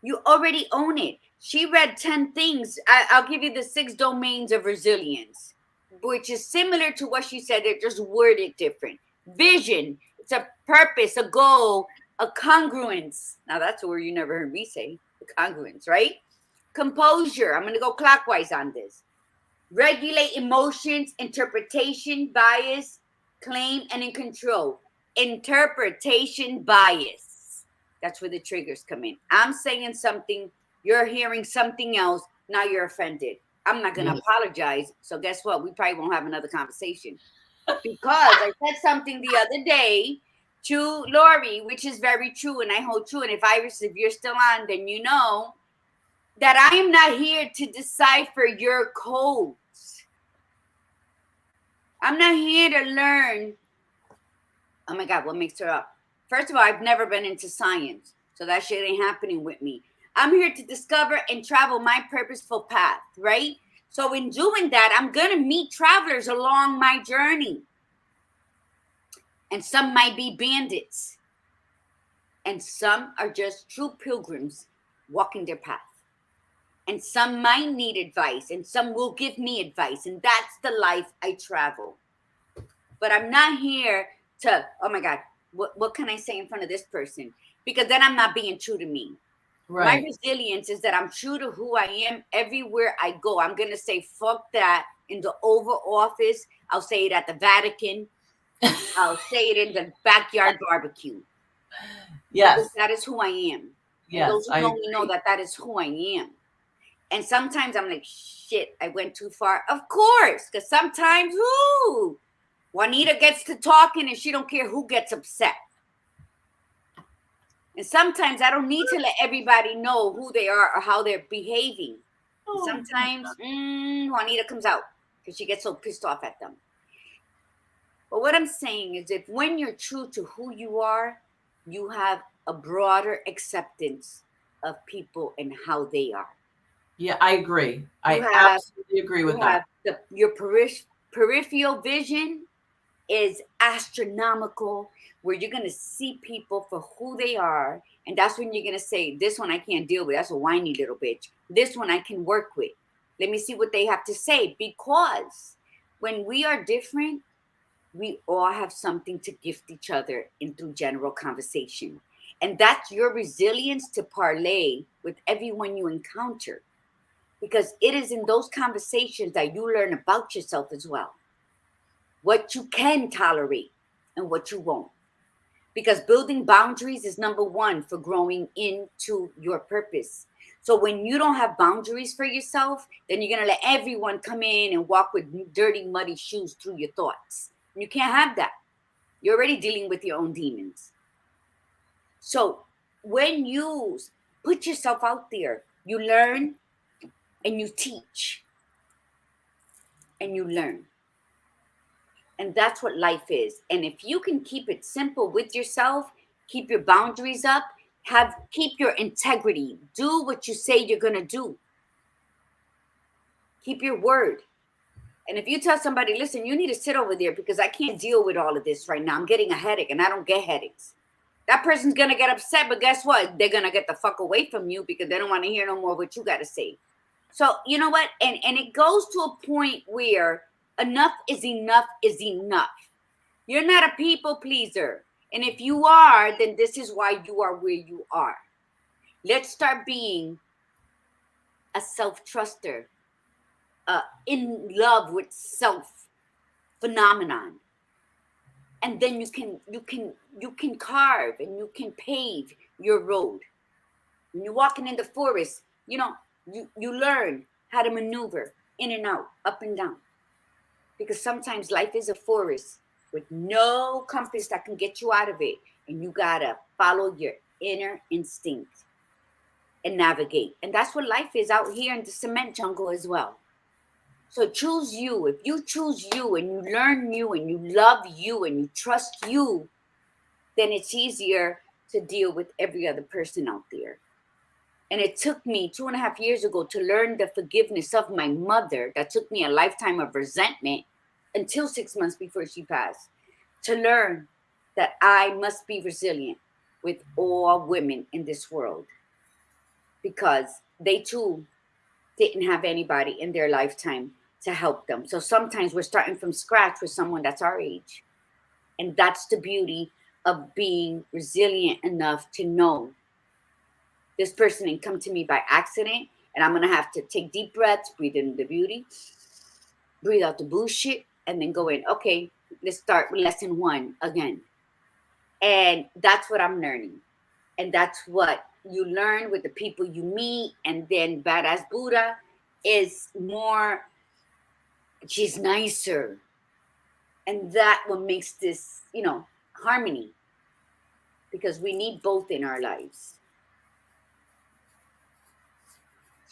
You already own it. She read 10 things. I'll give you the 6 domains of resilience, which is similar to what she said. They're just worded different. Vision, it's a purpose, a goal, a congruence. Now that's a word you never heard me say, the congruence, right? Composure, I'm going to go clockwise on this. Regulate emotions, interpretation, bias, claim, and in control. Interpretation bias. That's where the triggers come in. I'm saying something, you're hearing something else, now you're offended. I'm not going to apologize. So guess what? We probably won't have another conversation. Because I said something the other day to Lori, which is very true, and I hold true. And if you're still on, then you know that I am not here to decipher your codes. I'm not here to learn. Oh my God, what makes her up? First of all, I've never been into science, so that shit ain't happening with me. I'm here to discover and travel my purposeful path, right? So in doing that, I'm going to meet travelers along my journey. And some might be bandits. And some are just true pilgrims walking their path. And some might need advice, and some will give me advice. And that's the life I travel. But I'm not here to, oh my God, what can I say in front of this person? Because then I'm not being true to me. Right. My resilience is that I'm true to who I am everywhere I go. I'm going to say, fuck that in the Oval Office. I'll say it at the Vatican. I'll say it in the backyard barbecue. Yes. Because that is who I am. Yes, and those who know me know that is who I am. And sometimes I'm like, shit, I went too far. Of course, because sometimes, Juanita gets to talking and she don't care who gets upset. And sometimes I don't need to let everybody know who they are or how they're behaving. Sometimes Juanita comes out because she gets so pissed off at them. But what I'm saying is, if when you're true to who you are, you have a broader acceptance of people and how they are. Yeah, I agree. I absolutely agree with that. Your peripheral vision is astronomical, where you're going to see people for who they are. And that's when you're going to say, this one I can't deal with. That's a whiny little bitch. This one I can work with. Let me see what they have to say. Because when we are different, we all have something to gift each other in through general conversation. And that's your resilience to parlay with everyone you encounter. Because it is in those conversations that you learn about yourself as well. What you can tolerate and what you won't. Because building boundaries is number one for growing into your purpose. So when you don't have boundaries for yourself, then you're going to let everyone come in and walk with dirty, muddy shoes through your thoughts. You can't have that. You're already dealing with your own demons. So when you put yourself out there, you learn and you teach and you learn. And that's what life is. And if you can keep it simple with yourself, keep your boundaries up, keep your integrity, do what you say you're going to do. Keep your word. And if you tell somebody, listen, you need to sit over there because I can't deal with all of this right now. I'm getting a headache and I don't get headaches. That person's going to get upset, but guess what? They're going to get the fuck away from you because they don't want to hear no more of what you got to say. So, you know what? And it goes to a point where enough is enough is enough. You're not a people pleaser. And if you are, then this is why you are where you are. Let's start being a self-truster, in love with self phenomenon. And then you can carve and you can pave your road. When you're walking in the forest, you learn how to maneuver in and out, up and down. Because sometimes life is a forest with no compass that can get you out of it. And you gotta follow your inner instinct and navigate. And that's what life is out here in the cement jungle as well. So choose you. If you choose you and you learn you and you love you and you trust you, then it's easier to deal with every other person out there. And it took me 2.5 years ago to learn the forgiveness of my mother. That took me a lifetime of resentment until 6 months before she passed, to learn that I must be resilient with all women in this world, because they too didn't have anybody in their lifetime to help them. So sometimes we're starting from scratch with someone that's our age. And that's the beauty of being resilient enough to know this person didn't come to me by accident, and I'm going to have to take deep breaths, breathe in the beauty, breathe out the bullshit, and then go in. Okay, let's start with lesson 1 again. And that's what I'm learning. And that's what you learn with the people you meet. And then Badass Buddha is more, she's nicer. And that what makes this, harmony. Because we need both in our lives.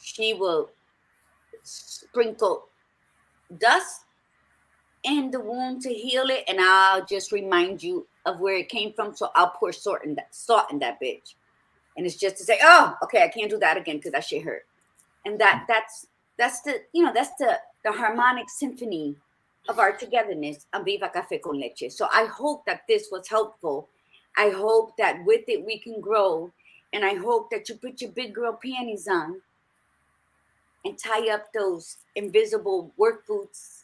She will sprinkle dust in the wound to heal it, and I'll just remind you of where it came from. So I'll pour salt in that bitch. And it's just to say, oh, okay, I can't do that again because that shit hurt. And that's the harmonic symphony of our togetherness on Viva Cafe con Leche. So I hope that this was helpful. I hope that with it we can grow. And I hope that you put your big girl panties on and tie up those invisible work boots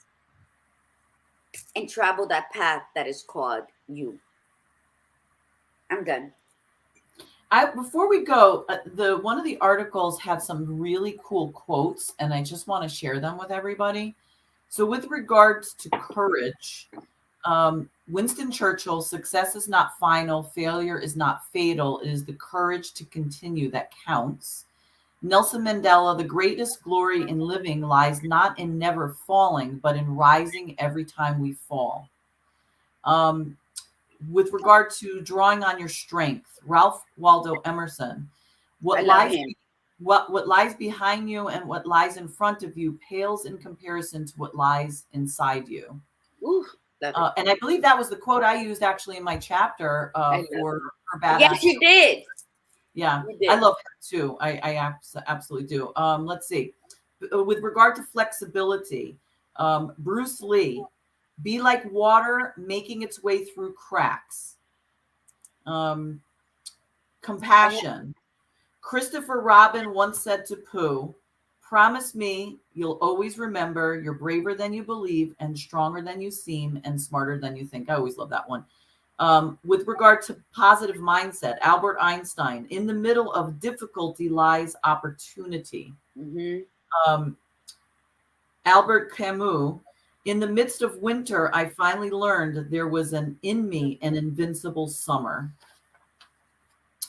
and travel that path that is called you. I'm done. Before we go, one of the articles had some really cool quotes, and I just want to share them with everybody. So, with regards to courage, Winston Churchill: "Success is not final, failure is not fatal. It is the courage to continue that counts." Nelson Mandela: "The greatest glory in living lies not in never falling, but in rising every time we fall." With regard to drawing on your strength, Ralph Waldo Emerson: what lies behind you and what lies in front of you pales in comparison to what lies inside you. Ooh, and I believe that was the quote I used actually in my chapter for her badass. Yes, you did. Yeah, I love her too. I absolutely do. Let's see. With regard to flexibility, Bruce Lee: "Be like water making its way through cracks." Compassion. Christopher Robin once said to Pooh: "Promise me you'll always remember you're braver than you believe and stronger than you seem and smarter than you think." I always love that one. With regard to positive mindset, Albert Einstein: "In the middle of difficulty lies opportunity." Mm-hmm. Albert Camus: "In the midst of winter, I finally learned there was in me an invincible summer."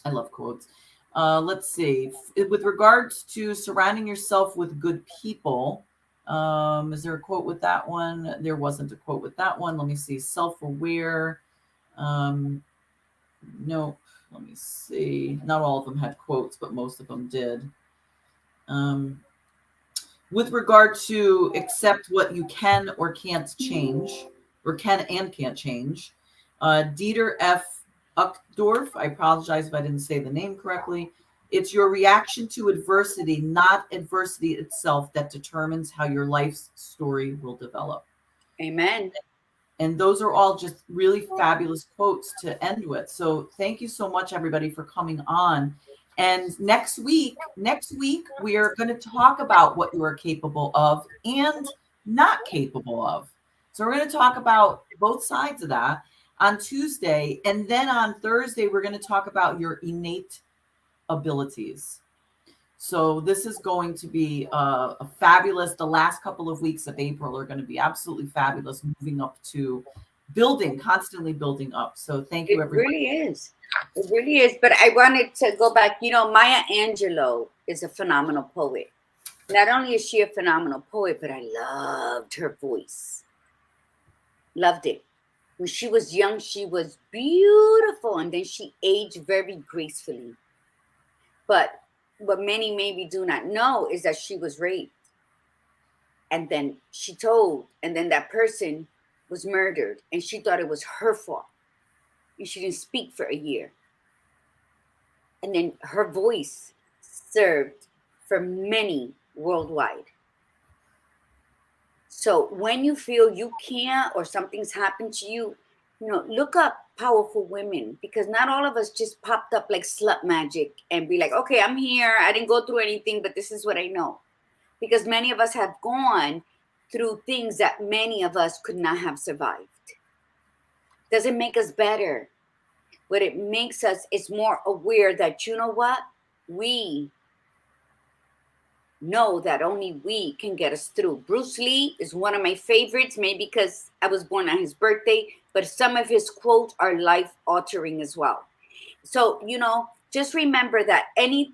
I love quotes. Let's see. With regards to surrounding yourself with good people, is there a quote with that one? There wasn't a quote with that one. Let me see. Self-aware. Nope. Let me see. Not all of them had quotes, but most of them did. With regard to accept what you can or can't change, or can and can't change, Dieter F. Uchtdorf, I apologize if I didn't say the name correctly: "It's your reaction to adversity, not adversity itself, that determines how your life's story will develop." Amen. And those are all just really fabulous quotes to end with. So thank you so much, everybody, for coming on. And next week, we are going to talk about what you are capable of and not capable of. So we're going to talk about both sides of that on Tuesday. And then on Thursday, we're going to talk about your innate abilities. So this is going to be a fabulous, the last couple of weeks of April are going to be absolutely fabulous, moving up to constantly building up. So thank you, It everybody. really is. It really is. But I wanted to go back. Maya Angelou is a phenomenal poet. Not only is she a phenomenal poet, but I loved her voice. Loved it. When she was young, she was beautiful, and then she aged very gracefully. But what many maybe do not know is that she was raped. And then and then that person was murdered, and she thought it was her fault. And she didn't speak for a year. And then her voice served for many worldwide. So when you feel you can't or something's happened to you, look up powerful women, because not all of us just popped up like slut magic and be like, okay, I'm here. I didn't go through anything, but this is what I know. Because many of us have gone through things that many of us could not have survived. Doesn't make us better. What it makes us is more aware that, you know what? We know that only we can get us through. Bruce Lee is one of my favorites, maybe because I was born on his birthday, but some of his quotes are life-altering as well. So, just remember that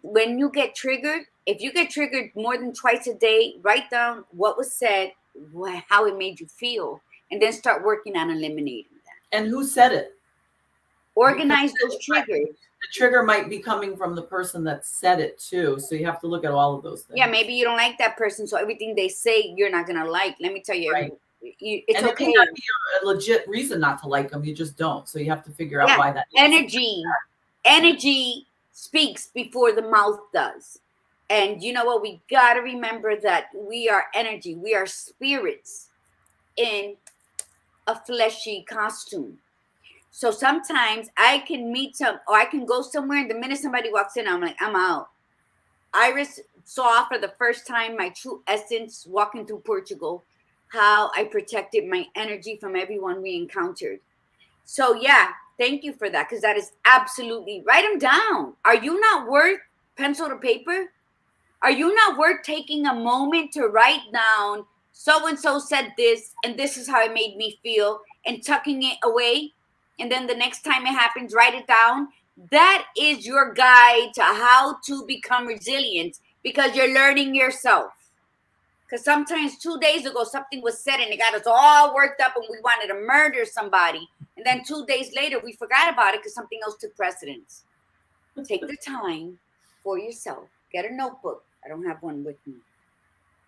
when you get triggered, if you get triggered more than twice a day, write down what was said, how it made you feel, and then start working on eliminating that. And who said it? Organize those triggers. The trigger might be coming from the person that said it too. So you have to look at all of those things. Yeah, maybe you don't like that person, so everything they say, you're not going to like. Let me tell you, right. It's and okay. It may not be a legit reason not to like them. You just don't. So you have to figure out why that is. Energy speaks before the mouth does. And you know what? We got to remember that we are energy. We are spirits in a fleshy costume. So sometimes I can I can go somewhere, and the minute somebody walks in, I'm like, I'm out. Iris saw for the first time my true essence walking through Portugal, how I protected my energy from everyone we encountered. So yeah, thank you for that, because that is absolutely, write them down. Are you not worth pencil to paper? Are you not worth taking a moment to write down, so-and-so said this, and this is how it made me feel, and tucking it away? And then the next time it happens, write it down. That is your guide to how to become resilient, because you're learning yourself. Because sometimes 2 days ago, something was said and it got us all worked up and we wanted to murder somebody. And then 2 days later, we forgot about it because something else took precedence. Take the time for yourself. Get a notebook. I don't have one with me.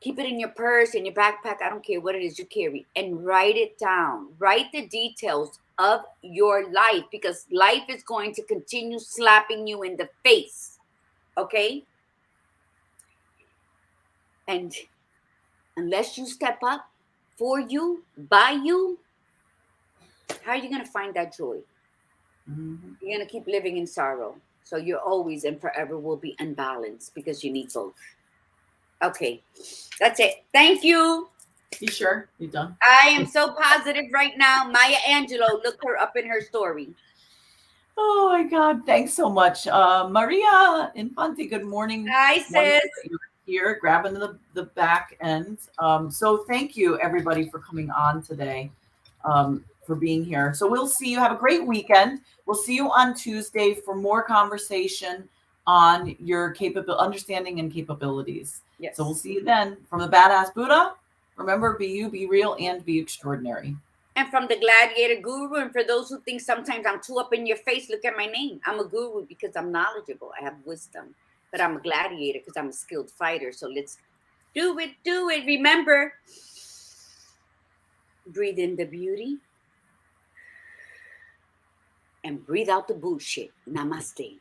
Keep it in your purse, in your backpack. I don't care what it is you carry. And write it down. Write the details of your life, because life is going to continue slapping you in the face. Okay? And unless you step up for you, by you, how are you going to find that joy? Mm-hmm. You're going to keep living in sorrow. So you're always and forever will be unbalanced, because you need both. Okay, that's it. Thank you. You sure? You done? I am so positive right now. Maya Angelou, look her up in her story. Oh my God. Thanks so much. Maria Infante, good morning. Hi, sis. You're here grabbing the back end. So thank you everybody for coming on today, for being here. So we'll see you. Have a great weekend. We'll see you on Tuesday for more conversation on your understanding and capabilities. Yes. So we'll see you then. From the Badass Buddha, remember, be you, be real, and be extraordinary. And from the Gladiator Guru, and for those who think sometimes I'm too up in your face, look at my name. I'm a guru because I'm knowledgeable. I have wisdom. But I'm a gladiator because I'm a skilled fighter. So let's do it, do it. Remember, breathe in the beauty and breathe out the bullshit. Namaste.